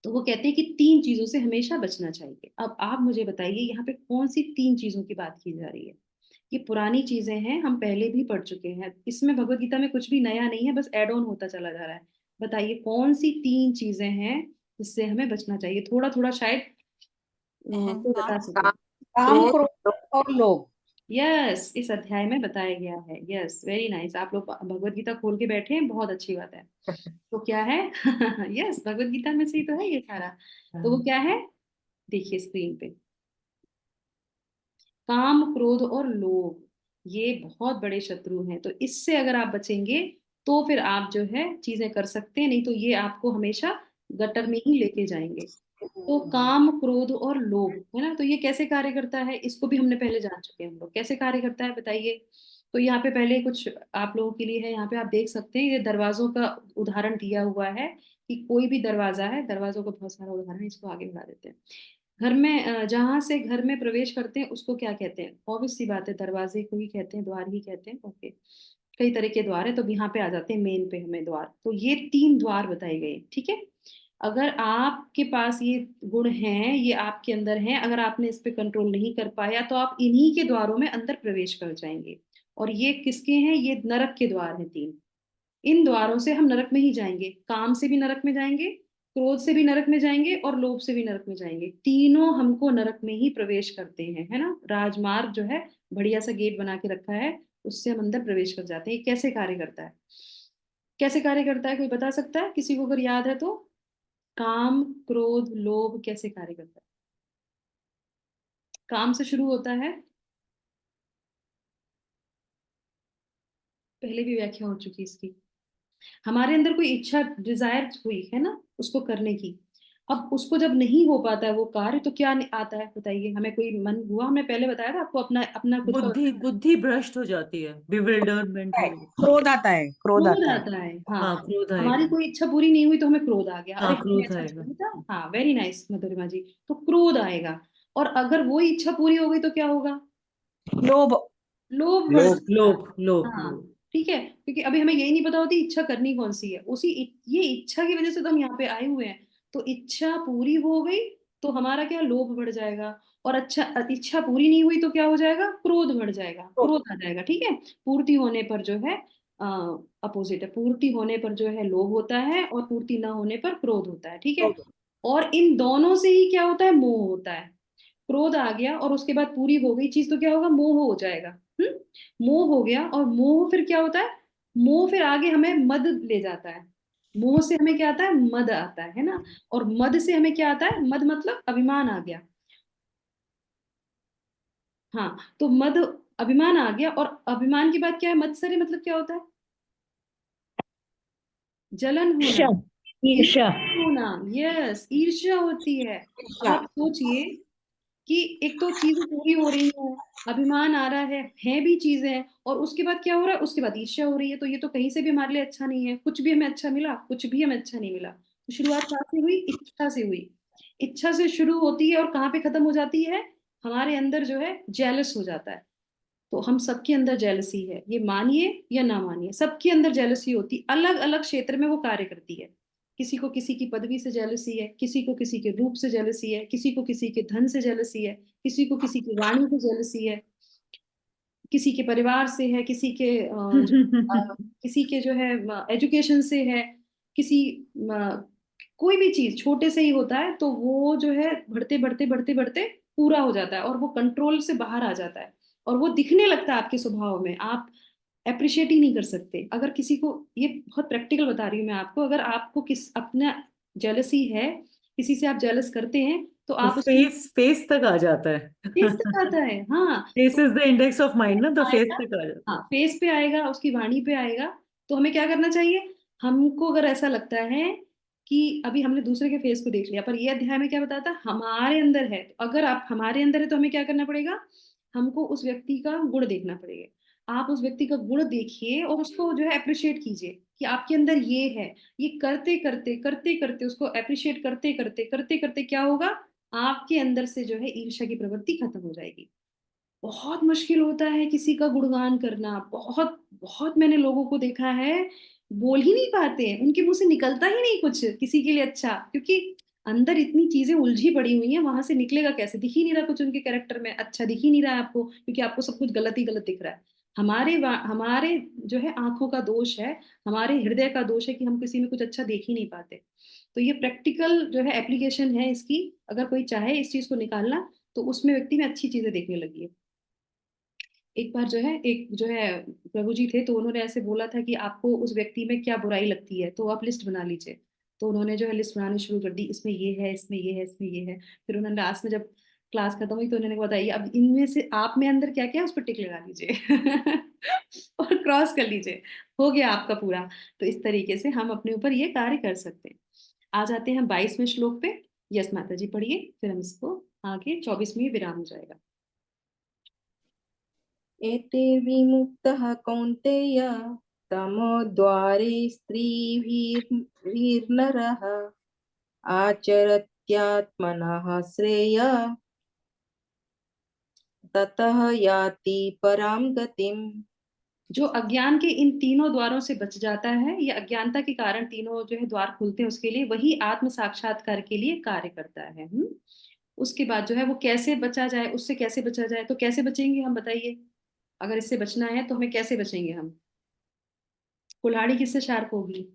तो वो कहते हैं कि 3 चीजों से हमेशा बचना चाहिए। अब आप मुझे बताइए यहाँ पे कौन सी 3 चीजों की बात की जा रही है। ये पुरानी चीजें हैं, हम पहले भी पढ़ चुके हैं, इसमें भगवत गीता में कुछ भी नया नहीं है, बस एड ऑन होता चला जा रहा है। बताइए कौन सी 3 चीजें हैं जिससे हमें बचना चाहिए। थोड़ा थोड़ा शायद कोई अहंकार, बता सके। काम, क्रोध और लोभ। यस, इस अध्याय में बताया गया है। Yes, very nice. आप लोग भगवत गीता खोल के बैठे हैं, बहुत अच्छी बात है। तो क्या है यस, भगवत गीता में से ही तो है ये सारा। तो वो क्या है, देखिए स्क्रीन पे, काम, क्रोध और लोभ, ये बहुत बड़े शत्रु हैं। तो इससे अगर आप बचेंगे तो फिर आप जो है चीजें कर सकते हैं, नहीं तो ये आपको हमेशा गटर में ही लेके जाएंगे। तो काम, क्रोध और लोभ, है ना। तो ये कैसे कार्य करता है, इसको भी हमने पहले जान चुके हैं हम लोग, कैसे कार्य करता है बताइए। तो यहाँ पे पहले कुछ आप लोगों के लिए है, यहाँ पे आप देख सकते हैं, ये दरवाजों का उदाहरण दिया हुआ है कि कोई भी दरवाजा है, दरवाजों का बहुत सारा उदाहरण है, इसको आगे बढ़ा देते हैं। घर में जहां से घर में प्रवेश करते हैं उसको क्या कहते हैं, ऑब्वियस सी बात है, दरवाजे को ही कहते हैं, द्वार ही कहते हैं। ओके, कई तरह के द्वार है, तो यहाँ पे आ जाते हैं मेन पे हमें द्वार। तो ये 3 द्वार बताए गए, ठीक है। अगर आपके पास ये गुण हैं, ये आपके अंदर हैं, अगर आपने इस पे कंट्रोल नहीं कर पाया तो आप इन्हीं के द्वारों में अंदर प्रवेश कर जाएंगे। और ये किसके हैं, ये नरक के द्वार हैं 3। इन द्वारों से हम नरक में ही जाएंगे, काम से भी नरक में जाएंगे, क्रोध से भी नरक में जाएंगे, और लोभ से भी नरक में जाएंगे। तीनों हमको नरक में ही प्रवेश करते हैं, है ना। राजमार्ग जो है, बढ़िया सा गेट बना के रखा है, उससे हम अंदर प्रवेश कर जाते हैं। ये कैसे कार्य करता है, कैसे कार्य करता है, कोई बता सकता है किसी को अगर याद है तो। काम, क्रोध, लोभ कैसे कार्य करता है। काम से शुरू होता है, पहले भी व्याख्या हो चुकी इसकी। हमारे अंदर कोई इच्छा, डिजायर हुई है ना उसको करने की, अब उसको जब नहीं हो पाता है वो कार्य, तो क्या आता है बताइए। हमें कोई मन हुआ, हमने पहले बताया था आपको, अपना अपना खुद का बुद्धि बुद्धि भ्रष्ट हो जाती है, बिविल्डरमेंट हो जाती क्रोध आता है, क्रोध क्रोध आता है। आता है। है। हाँ, हाँ, क्रोध हमारी आएगा। कोई इच्छा पूरी नहीं हुई तो हमें क्रोध आ गया, हाँ, अरे हमने क्रोध ऐसा आएगा। नहीं था। हाँ, वेरी नाइस मधुरिमा जी। तो क्रोध आएगा, और अगर वो इच्छा पूरी हो गई तो क्या होगा, लोभ। लोभ बढ़ लोभ। जाएगा। लोभ लोभ हाँ, लोभ। ठीक है, क्योंकि अभी हमें यही नहीं पता होती इच्छा करनी कौन सी है। ये इच्छा की वजह से तो हम यहाँ पे आए हुए हैं। तो इच्छा पूरी हो गई तो हमारा क्या, लोभ बढ़ जाएगा। और अच्छा, इच्छा पूरी नहीं हुई तो क्या हो जाएगा, क्रोध बढ़ जाएगा, क्रोध आ जाएगा, ठीक है। पूर्ति होने पर जो है अपोजिट है, पूर्ति होने पर जो है लोभ होता है, और पूर्ति ना होने पर क्रोध होता है, ठीक है। और इन दोनों से ही क्या होता है, मोह होता है। क्रोध आ गया और उसके बाद पूरी हो गई चीज तो क्या होगा, मोह हो जाएगा। मोह हो गया, और मोह फिर क्या होता है, मोह फिर आगे हमें मद ले जाता है। मोह से हमें क्या आता है, मद आता है ना। और मद से हमें क्या आता है, मद मतलब अभिमान आ गया। हाँ, तो मद, अभिमान आ गया, और अभिमान के बाद क्या है, मत्सर्य मतलब क्या होता है, जलन होना, ईर्ष्या, ईर्ष्या। ईर्ष्या होना। यस, ईर्ष्या होती है। अब आप सोचिए कि एक तो चीजें पूरी हो रही है, अभिमान आ रहा है भी चीजें, और उसके बाद क्या हो रहा है, उसके बाद ईर्ष्या हो रही है। तो ये तो कहीं से भी हमारे लिए अच्छा नहीं है, कुछ भी हमें अच्छा मिला, कुछ भी हमें अच्छा नहीं मिला। तो शुरुआत कहाँ से हुई, इच्छा से हुई। इच्छा से शुरू होती है और कहाँ पे खत्म हो जाती है, हमारे अंदर जो है जेलस हो जाता है। तो हम सबके अंदर जेलसी है, ये मानिए या ना मानिए, सबके अंदर जेलसी होती, अलग अलग क्षेत्र में वो कार्य करती है। किसी को किसी की पदवी से जेलसी है, किसी को किसी के रूप से जेलसी है, किसी को किसी के धन से जेलसी है, किसी को किसी की वाणी से जेलसी है, किसी के परिवार से है, किसी के जो है एजुकेशन से है, किसी कोई भी चीज छोटे से ही होता है, तो वो जो है बढ़ते बढ़ते बढ़ते बढ़ते पूरा हो जाता है और वो कंट्रोल से बाहर आ जाता है और वो दिखने लगता है आपके स्वभाव में। आप अप्रिशिएट ही नहीं कर सकते। अगर किसी को, ये बहुत प्रैक्टिकल बता रही हूँ मैं आपको, अगर आपको किस अपना जेलसी है, किसी से आप जेलस करते हैं तो तो आप उसको, फेस तक आ जाता फेस तक है। आता है, हाँ। फेस तो is the index of mind ना, तो फेस आएगा, तक आ जाता हाँ फेस पे आएगा, उसकी वाणी पे आएगा। तो हमें क्या करना चाहिए? हमको अगर ऐसा लगता है कि अभी हमने दूसरे के फेस को देख लिया, पर ये अध्याय में क्या बताता है, हमारे अंदर है। तो अगर आप हमारे अंदर है तो हमें क्या करना पड़ेगा? हमको उस व्यक्ति का गुण देखना पड़ेगा। आप उस व्यक्ति का गुण देखिए और उसको जो है अप्रिशिएट कीजिए कि आपके अंदर ये है। ये करते करते करते करते, उसको अप्रिशिएट करते करते करते करते क्या होगा? आपके अंदर से जो है ईर्ष्या की प्रवृत्ति खत्म हो जाएगी। बहुत मुश्किल होता है किसी का गुणगान करना, बहुत बहुत मैंने लोगों को देखा है, बोल ही नहीं पाते, उनके मुंह से निकलता ही नहीं कुछ किसी के लिए अच्छा, क्योंकि अंदर इतनी चीजें उलझी पड़ी हुई हैं, वहां से निकलेगा कैसे? दिख ही नहीं रहा कुछ उनके कैरेक्टर में अच्छा, दिख ही नहीं रहा है आपको, क्योंकि आपको सब कुछ गलत ही गलत दिख रहा है। हमारे जो है आंखों का दोष है, हमारे हृदय का दोष है कि हम किसी में कुछ अच्छा देख ही नहीं पाते। तो ये प्रैक्टिकल जो है एप्लीकेशन है इसकी, अगर कोई चाहे इस चीज को निकालना तो उसमें व्यक्ति में अच्छी चीजें देखने लगी है। एक बार जो है प्रभु जी थे, तो उन्होंने ऐसे बोला था कि आपको उस व्यक्ति में क्या बुराई लगती है तो आप लिस्ट बना लीजिए। तो उन्होंने जो है लिस्ट बनानी शुरू कर दी, इसमें ये है, इसमें ये है, इसमें ये है। फिर उन्होंने लास्ट में जब क्लास खत्म हुई तो उन्होंने बताई, अब इनमें से आप में अंदर क्या क्या है उस पर टिक लगा लीजिए और क्रॉस कर लीजिए, हो गया आपका पूरा। तो इस तरीके से हम अपने ऊपर ये कार्य कर सकते हैं। आ जाते हैं 22वें श्लोक पे। यस माता जी पढ़िए, फिर हम इसको आगे 24वें विराम हो जाएगा। एते विमुक्तः कौन्तेय तमोद्वारे स्त्रीभिर्नरः आचरत्यात्मनः श्रेय ततः याति परां गतिम्। जो अज्ञान के इन तीनों द्वारों से बच जाता है, या अज्ञानता के कारण तीनों जो है द्वार खुलते हैं उसके लिए, वही आत्म साक्षात्कार के लिए कार्य करता है। उसके बाद जो है वो कैसे बचा जाए, उससे कैसे बचा जाए, तो कैसे बचेंगे हम बताइए? अगर इससे बचना है तो हमें कैसे बचेंगे हम? कुल्हाड़ी किससे शार्प होगी?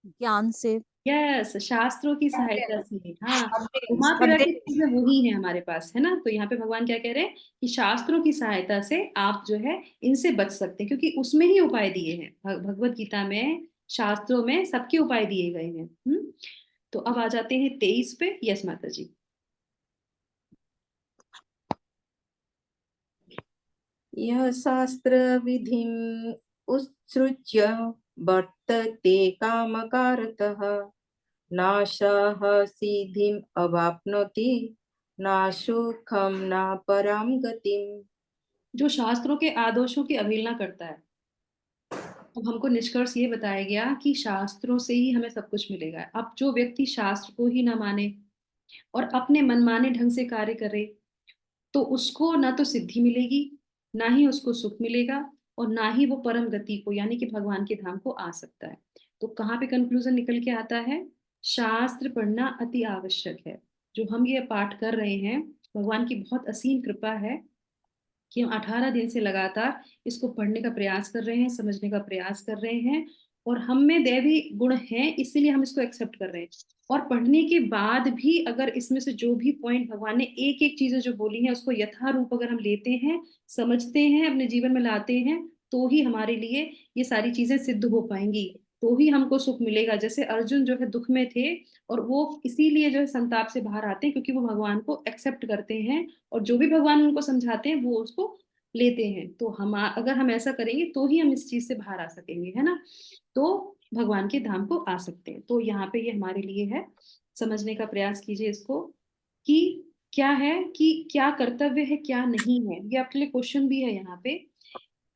ज्ञान से। यस, शास्त्रों की सहायता से। हाँ, घुमा फिरा के अध्ययन चीजें वही है हमारे पास, है ना। तो यहाँ पे भगवान क्या कह रहे हैं कि शास्त्रों की सहायता से आप जो है इनसे बच सकते हैं, क्योंकि उसमें ही उपाय दिए हैं। भगवत गीता में, शास्त्रों में सबके उपाय दिए गए हैं। तो अब आ जाते हैं 23 पे। यस माता जी। यः शास्त्रविधिम् उत्सृज्य वर्तते कामकारतः नाशः सिद्धिम् अवाप्नोति न सुखं न परां गतिम्। जो शास्त्रों के आदर्शों की अवहेलना करता है, अब हमको निष्कर्ष ये बताया गया कि शास्त्रों से ही हमें सब कुछ मिलेगा। अब जो व्यक्ति शास्त्र को ही ना माने और अपने मनमाने ढंग से कार्य करे, तो उसको ना तो सिद्धि मिलेगी, ना ही उसको सुख मिलेगा, और ना ही वो परम गति को यानी कि भगवान के धाम को आ सकता है। तो कहाँ पे कंक्लूजन निकल के आता है? शास्त्र पढ़ना अति आवश्यक है। जो हम ये पाठ कर रहे हैं, भगवान की बहुत असीम कृपा है कि हम 18 दिन से लगातार इसको पढ़ने का प्रयास कर रहे हैं, समझने का प्रयास कर रहे हैं, और हम में दैवी गुण हैं, इसीलिए हम इसको एक्सेप्ट कर रहे हैं। और पढ़ने के बाद भी अगर इसमें से जो भी पॉइंट भगवान ने एक एक चीजें जो बोली हैं उसको यथारूप अगर हम लेते हैं, समझते हैं, अपने जीवन में लाते हैं, तो ही हमारे लिए ये सारी चीजें सिद्ध हो पाएंगी, तो ही हमको सुख मिलेगा। जैसे अर्जुन जो है दुख में थे, और वो इसीलिए जो है संताप से बाहर आते हैं, क्योंकि वो भगवान को एक्सेप्ट करते हैं, और जो भी भगवान उनको समझाते हैं वो उसको लेते हैं। तो हम अगर हम ऐसा करेंगे तो ही हम इस चीज से बाहर आ सकेंगे, है ना। तो भगवान के धाम को आ सकते हैं। तो यहाँ पे ये हमारे लिए है, समझने का प्रयास कीजिए इसको कि क्या है, कि क्या कर्तव्य है क्या नहीं है। ये आपके लिए क्वेश्चन भी है यहाँ पे।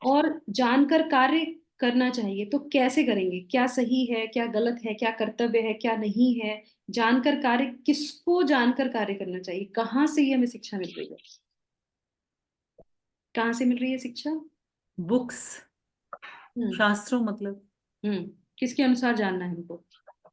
और जानकर कार्य करना चाहिए, तो कैसे करेंगे, क्या सही है क्या गलत है, क्या कर्तव्य है क्या नहीं है। जानकर कार्य, किसको जानकर कार्य करना चाहिए, कहाँ से ये हमें शिक्षा मिल रही है? कहाँ से मिल रही है शिक्षा? बुक्स, हम्म शास्त्रों मतलब। हम्म किसके अनुसार जानना है हमको?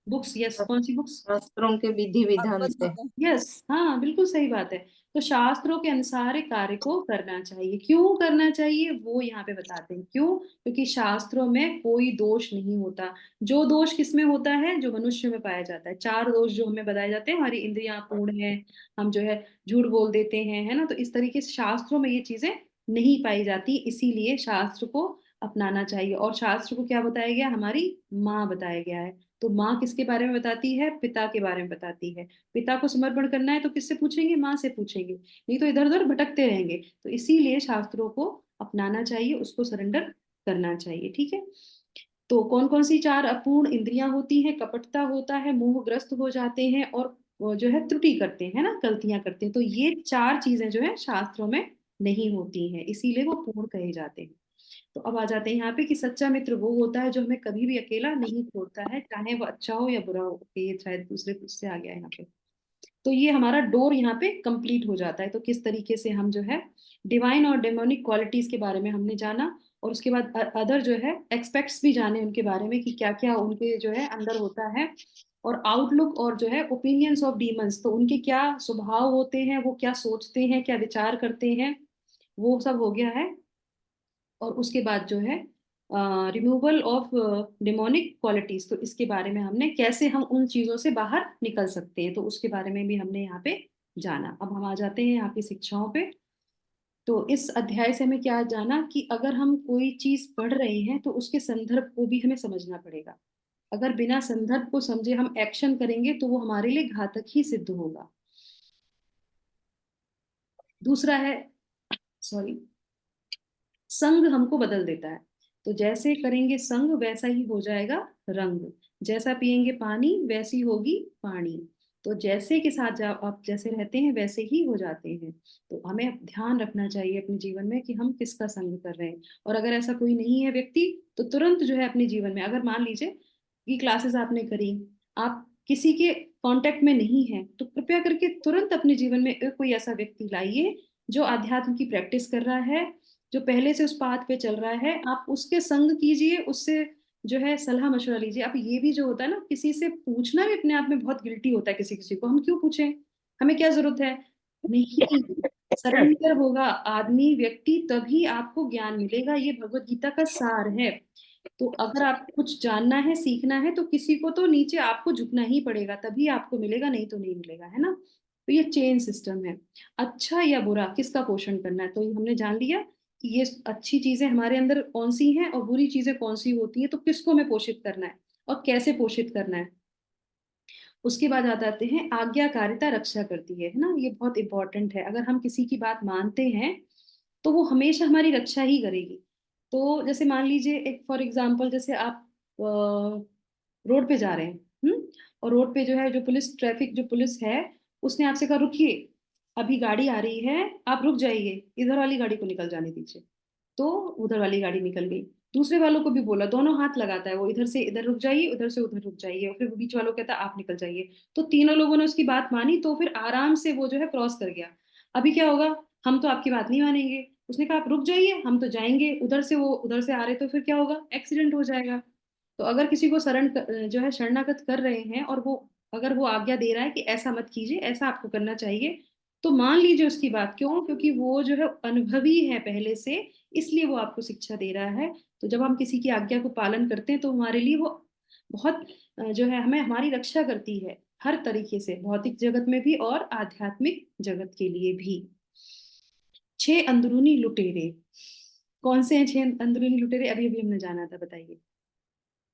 बुक्स, यस, कौन सी बुक्स? शास्त्रों के विधि विधान भगवत से। गीता। यस, हाँ, बिल्कुल सही बात है। तो शास्त्रों के अनुसार कार्य को करना चाहिए। क्यों करना चाहिए वो यहाँ पे बताते हैं। क्यों? क्योंकि शास्त्रों में कोई दोष नहीं होता। जो दोष किसमें होता है? जो मनुष्य में पाया जाता है। 4 दोष जो हमें बताए जाते हैं, हमारी इंद्रियां पूर्ण है, हम जो है झूठ बोल देते हैं, है ना। तो इस तरीके से शास्त्रों में ये चीजें नहीं पाई जाती, इसीलिए शास्त्र को अपनाना चाहिए। और शास्त्र को क्या बताया गया? हमारी माँ बताया गया है। तो माँ किसके बारे में बताती है? पिता के बारे में बताती है। पिता को समर्पण करना है तो किससे पूछेंगे? माँ से पूछेंगे, नहीं तो इधर उधर भटकते रहेंगे। तो इसीलिए शास्त्रों को अपनाना चाहिए, उसको सरेंडर करना चाहिए। ठीक है। तो कौन कौन सी 4 अपूर्ण इंद्रियां होती हैं? कपटता होता है, मोहग्रस्त हो जाते हैं, और वो जो है त्रुटि करते हैं ना, गलतियां करते हैं। तो ये 4 चीजें जो है शास्त्रों में नहीं होती हैं, इसीलिए वो पूर्ण कहे जाते हैं। तो अब आ जाते हैं यहाँ पे कि सच्चा मित्र वो होता है जो हमें कभी भी अकेला नहीं छोड़ता है, चाहे वो अच्छा हो या बुरा हो। ये शायद दूसरे उससे आ गया है यहाँ पे। तो ये हमारा डोर यहाँ पे कंप्लीट हो जाता है। तो किस तरीके से हम जो है डिवाइन और डेमोनिक क्वालिटीज के बारे में हमने जाना, और उसके बाद अदर जो है एक्सपेक्ट्स भी जाने उनके बारे में कि क्या क्या उनके जो है अंदर होता है, और आउटलुक और जो है ओपिनियंस ऑफ डीमंस, तो उनके क्या स्वभाव होते हैं, वो क्या सोचते हैं, क्या विचार करते हैं, वो सब हो गया है। और उसके बाद जो है रिमूवल ऑफ डेमोनिक क्वालिटीज, तो इसके बारे में हमने कैसे हम उन चीजों से बाहर निकल सकते हैं, तो उसके बारे में भी हमने यहाँ पे जाना। अब हम आ जाते हैं यहाँ की शिक्षाओं पे। तो इस अध्याय से हमें क्या जाना कि अगर हम कोई चीज पढ़ रहे हैं तो उसके संदर्भ को भी हमें समझना पड़ेगा। अगर बिना संदर्भ को समझे हम एक्शन करेंगे तो वो हमारे लिए घातक ही सिद्ध होगा। दूसरा है, सॉरी, संग हमको बदल देता है। तो जैसे करेंगे संग वैसा ही हो जाएगा रंग। जैसा पिएंगे पानी वैसी होगी पानी। तो जैसे के साथ आप जैसे रहते हैं वैसे ही हो जाते हैं। तो हमें ध्यान रखना चाहिए अपने जीवन में कि हम किसका संग कर रहे हैं। और अगर ऐसा कोई नहीं है व्यक्ति, तो तुरंत जो है अपने जीवन में, अगर मान लीजिए कि क्लासेस आपने करी, आप किसी के कांटेक्ट में नहीं है, तो कृपया करके तुरंत अपने जीवन में कोई ऐसा व्यक्ति लाइए जो आध्यात्म की प्रैक्टिस कर रहा है, जो पहले से उस पाथ पे चल रहा है। आप उसके संग कीजिए, उससे जो है सलाह मशवरा लीजिए। आप ये भी जो होता है ना, किसी से पूछना भी अपने आप में बहुत गिल्टी होता है। किसी किसी को हम क्यों पूछें, हमें क्या जरूरत है? नहीं, सरेंडर होगा आदमी व्यक्ति तभी आपको ज्ञान मिलेगा। ये भगवत गीता का सार है। तो अगर आप कुछ जानना है, सीखना है, तो किसी को तो नीचे आपको झुकना ही पड़ेगा, तभी आपको मिलेगा, नहीं तो नहीं मिलेगा, है ना। तो ये चेन सिस्टम है। अच्छा या बुरा किसका पोषण करना है, तो ये हमने जान लिया कि ये अच्छी चीजें हमारे अंदर कौन सी हैं और बुरी चीजें कौन सी होती हैं, तो किसको हमें पोषित करना है और कैसे पोषित करना है। उसके बाद आ जाते हैं आज्ञाकारिता रक्षा करती है ना। ये बहुत इंपॉर्टेंट है। अगर हम किसी की बात मानते हैं तो वो हमेशा हमारी रक्षा ही करेगी। तो जैसे मान लीजिए, एक फॉर एग्जांपल, जैसे आप रोड पे जा रहे हैं, और रोड पे जो है, जो पुलिस, ट्रैफिक जो पुलिस है, उसने आपसे कहा रुकिए, अभी गाड़ी आ रही है, आप रुक जाइए, इधर वाली गाड़ी को निकल जाने दीजिए। तो उधर वाली गाड़ी निकल गई। दूसरे वालों को भी बोला, दोनों हाथ लगाता है वो, इधर से इधर रुक जाइए, उधर से उधर रुक जाइए, और फिर वो बीच वालों कहता है आप निकल जाइए। तो तीनों लोगों ने उसकी बात मानी, तो फिर आराम से वो जो है क्रॉस कर गया। अभी क्या होगा? हम तो आपकी बात नहीं मानेंगे। उसने कहा आप रुक जाइए, हम तो जाएंगे। उधर से वो उधर से आ रहे, तो फिर क्या होगा? एक्सीडेंट हो जाएगा। तो अगर किसी को जो है शरणागत कर रहे हैं, और वो अगर वो आज्ञा दे रहा है कि ऐसा मत कीजिए, ऐसा आपको करना चाहिए, तो मान लीजिए उसकी बात। क्यों? क्योंकि वो जो है अनुभवी है पहले से, इसलिए वो आपको शिक्षा दे रहा है। तो जब हम किसी की आज्ञा को पालन करते हैं तो हमारे लिए वो बहुत जो है, हमें हमारी रक्षा करती है हर तरीके से, भौतिक जगत में भी और आध्यात्मिक जगत के लिए भी। 6 अंदरूनी लुटेरे कौन से हैं? 6 अंदरूनी लुटेरे अभी अभी हमने जाना था, बताइए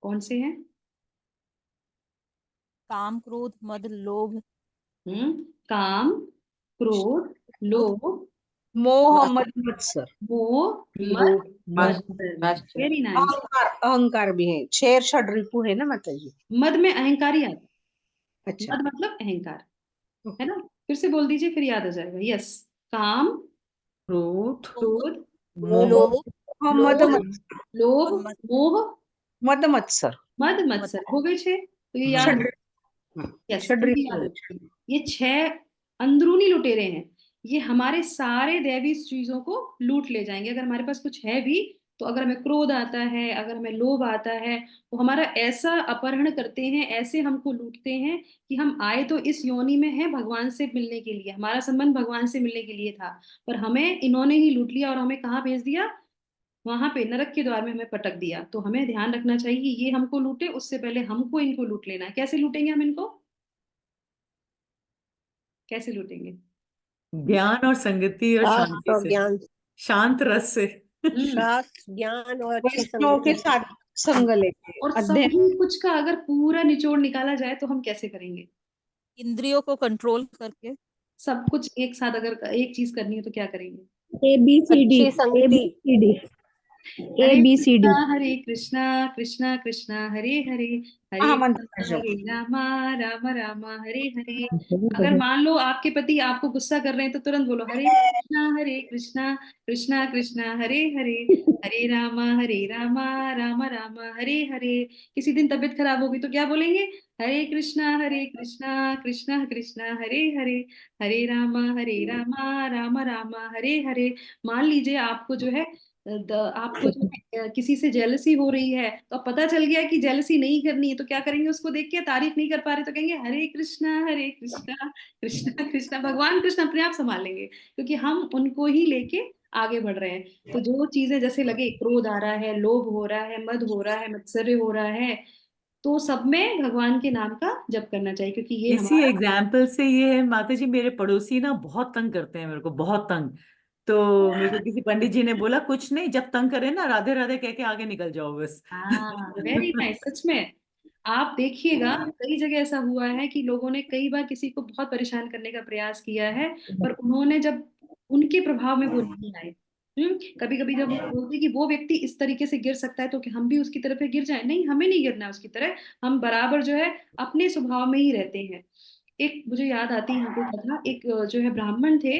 कौन से हैं? काम, क्रोध, मद, लोभ, काम, क्रोध, लोभ, मोह मद मत्सर। मोह, मद, मत्सर। Very nice. अहंकार, अहंकार भी है। 6 षड रिपु है ना माता जी। मद में अहंकारी आता है। अच्छा, मद मतलब अहंकार, है ना। फिर से बोल दीजिए, फिर याद आ जाएगा। यस, काम, क्रोध, क्रोध, मोह, लोभ, मद लोभ, मत्सर, लोभ, मद, मोह, मद मत्सर। मद, मत्सर हो गए 6। तो ये याद, षड यस, षड ये रिपु याद है। रखिए। ये 6 अंदरूनी लुटेरे हैं। ये हमारे सारे दैवी चीजों को लूट ले जाएंगे। अगर हमारे पास कुछ है भी तो अगर हमें क्रोध आता है, अगर हमें लोभ आता है, वो हमारा ऐसा अपहरण करते हैं, ऐसे हमको लूटते हैं कि हम आए तो इस योनि में हैं भगवान से मिलने के लिए, हमारा संबंध भगवान से मिलने के लिए था, पर हमें इन्होंने ही लूट लिया और हमें कहाँ भेज दिया, वहां पे नरक के द्वार में हमें पटक दिया। तो हमें ध्यान रखना चाहिए कि ये हमको लूटे उससे पहले हमको इनको लूट लेना है। कैसे लूटेंगे हम इनको, कैसे लूटेंगे? ज्ञान और संगति और शास्त्र शांति और से, ज्ञान, शांत रस से। शास्त्र ज्ञान और अच्छी वैष्णव के संगति। साथ संग लेके और अध्ययन। सभी कुछ का अगर पूरा निचोड़ निकाला जाए तो हम कैसे करेंगे? इंद्रियों को कंट्रोल करके। सब कुछ एक साथ अगर एक चीज करनी है तो क्या करेंगे? ABCD अच्छी संगति। ABCD हरे कृष्णा कृष्णा कृष्णा हरे हरे, हरे महामंत्र का जप। हरे रामा रामा रामा हरे हरे। अगर मान लो आपके पति आपको गुस्सा कर रहे हैं तो तुरंत बोलो हरे कृष्णा कृष्णा कृष्णा हरे हरे, हरे रामा रामा रामा हरे हरे। किसी दिन तबीयत खराब होगी तो क्या बोलेंगे? हरे कृष्णा कृष्णा कृष्णा हरे हरे, हरे रामा रामा रामा हरे हरे। मान लीजिए आपको जो है आपको जो है किसी से जेलसी हो रही है, तो अब पता चल गया कि जेलसी नहीं करनी है, तो क्या करेंगे? उसको देख के तारीफ नहीं कर पा रहे तो कहेंगे हरे कृष्णा कृष्णा कृष्णा। भगवान कृष्ण अपने आप संभाल लेंगे क्योंकि हम उनको ही लेके आगे बढ़ रहे हैं। तो जो चीजें जैसे लगे, क्रोध आ रहा है, लोभ हो रहा है, मद हो रहा है, मत्सर्य हो रहा है, तो सब में भगवान के नाम का जप करना चाहिए क्योंकि ये इसी हमारा। एग्जाम्पल से ये है माता जी, मेरे पड़ोसी ना बहुत तंग करते हैं मेरे को, बहुत तंग। तो मेरे को किसी पंडित जी ने बोला कुछ नहीं, जब तंग करे ना राधे राधे कह के आगे निकल जाओ बस। हाँ, वेरी नाइस। सच में आप देखिएगा कई जगह ऐसा हुआ है कि लोगों ने कई बार किसी को बहुत परेशान करने का प्रयास किया है, पर उन्होंने जब उनके प्रभाव में वो नहीं आए। कभी कभी जब लोग बोलते हैं कि वो व्यक्ति इस तरीके से गिर सकता है तो कि हम भी उसकी तरफ गिर जाए, नहीं, हमें नहीं गिरना है उसकी तरह। हम बराबर जो है अपने स्वभाव में ही रहते हैं। एक मुझे याद आती है यहाँ पे कथा, एक जो है ब्राह्मण थे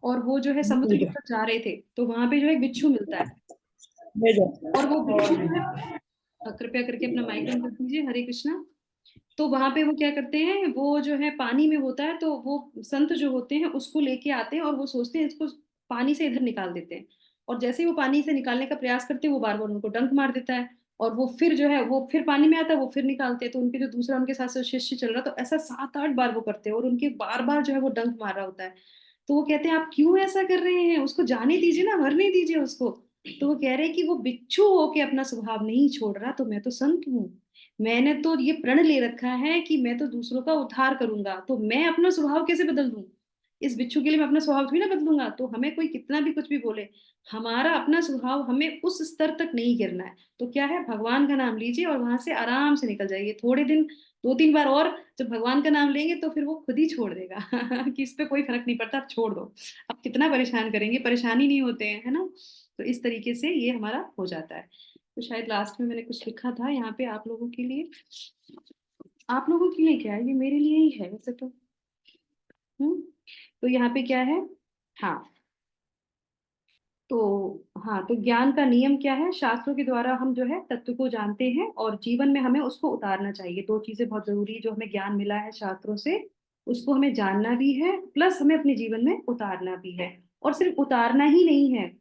और वो जो है समुद्र की तरफ जा रहे थे, तो वहां पे जो है बिच्छू मिलता है, और वो बिच्छू जो है कृपया करके अपना माइक बंद कर दीजिए, हरे कृष्णा। तो वहां पे वो क्या करते हैं, वो जो है पानी में होता है, तो वो संत जो होते हैं उसको लेके आते हैं और वो सोचते हैं इसको पानी से इधर निकाल देते हैं। और जैसे ही वो पानी से निकालने का प्रयास करते हैं वो बार बार उनको डंक मार देता है, और वो फिर जो है वो फिर पानी में आता है, वो फिर निकालते हैं। तो उनके जो दूसरा उनके साथ शिष्य चल रहा, तो ऐसा 7-8 बार वो करते हैं और उनके बार बार जो है वो डंक मार रहा होता है। तो वो कहते हैं आप क्यों ऐसा कर रहे हैं, उसको जाने दीजिए ना, मरने दीजिए उसको। तो वो कह रहे हैं कि वो बिच्छू होके अपना स्वभाव नहीं छोड़ रहा, तो मैं तो संत हूँ, मैंने तो ये प्रण ले रखा है कि मैं तो दूसरों का उद्धार करूंगा, तो मैं अपना स्वभाव कैसे बदल दूं? इस बिच्छू के लिए मैं अपना स्वभाव थोड़ी ना बदलूंगा। तो हमें कोई कितना भी कुछ भी बोले, हमारा अपना स्वभाव, हमें उस स्तर तक नहीं गिरना है। तो क्या है, भगवान का नाम लीजिए और वहां से आराम से निकल जाइए। थोड़े दिन, 2-3 बार और जब भगवान का नाम लेंगे तो फिर वो खुद ही छोड़ देगा कि इस पे कोई फर्क नहीं पड़ता, आप छोड़ दो, अब कितना परेशान करेंगे, परेशानी नहीं होते हैं, है ना। तो इस तरीके से ये हमारा हो जाता है। तो शायद लास्ट में मैंने कुछ लिखा था यहाँ पे आप लोगों के लिए। आप लोगों के लिए क्या है, ये मेरे लिए ही है वैसे तो। हम्म तो यहाँ पे क्या है, हाँ, तो हाँ, तो ज्ञान का नियम क्या है, शास्त्रों के द्वारा हम जो है तत्व को जानते हैं और जीवन में हमें उसको उतारना चाहिए। दो चीजें बहुत जरूरी, जो हमें ज्ञान मिला है शास्त्रों से, उसको हमें जानना भी है, प्लस हमें अपने जीवन में उतारना भी है। और सिर्फ उतारना ही नहीं है,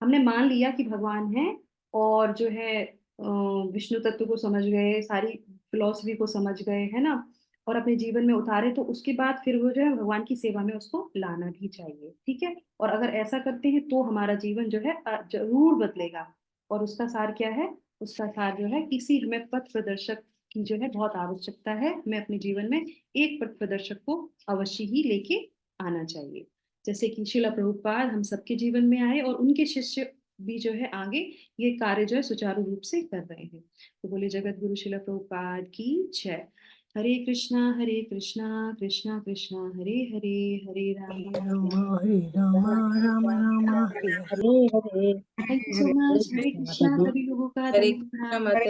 हमने मान लिया कि भगवान है और जो है विष्णु तत्व को समझ गए, सारी फिलॉसफी को समझ गए, है ना, और अपने जीवन में उतारे, तो उसके बाद फिर वो जो है भगवान की सेवा में उसको लाना भी चाहिए। ठीक है, और अगर ऐसा करते हैं तो हमारा जीवन जो है जरूर बदलेगा। और उसका सार क्या है, उसका सार जो है, किसी हमें पथ प्रदर्शक की जो है बहुत आवश्यकता है, हमें अपने जीवन में एक पथ प्रदर्शक को अवश्य ही लेके आना चाहिए। जैसे कि शिला प्रभुपाद हम सबके जीवन में आए और उनके शिष्य भी जो है आगे ये कार्य जो है सुचारू रूप से कर रहे हैं। तो बोले जगत गुरु शिला प्रभुपाद की जय। Hare Krishna Krishna Krishna Hare Hare, Hare Ram Hare Ram Ram Ram Hare Hare. Thank you so much. Hare Krishna, सभी लोगों का हरे धन्यवाद। कृष्णा।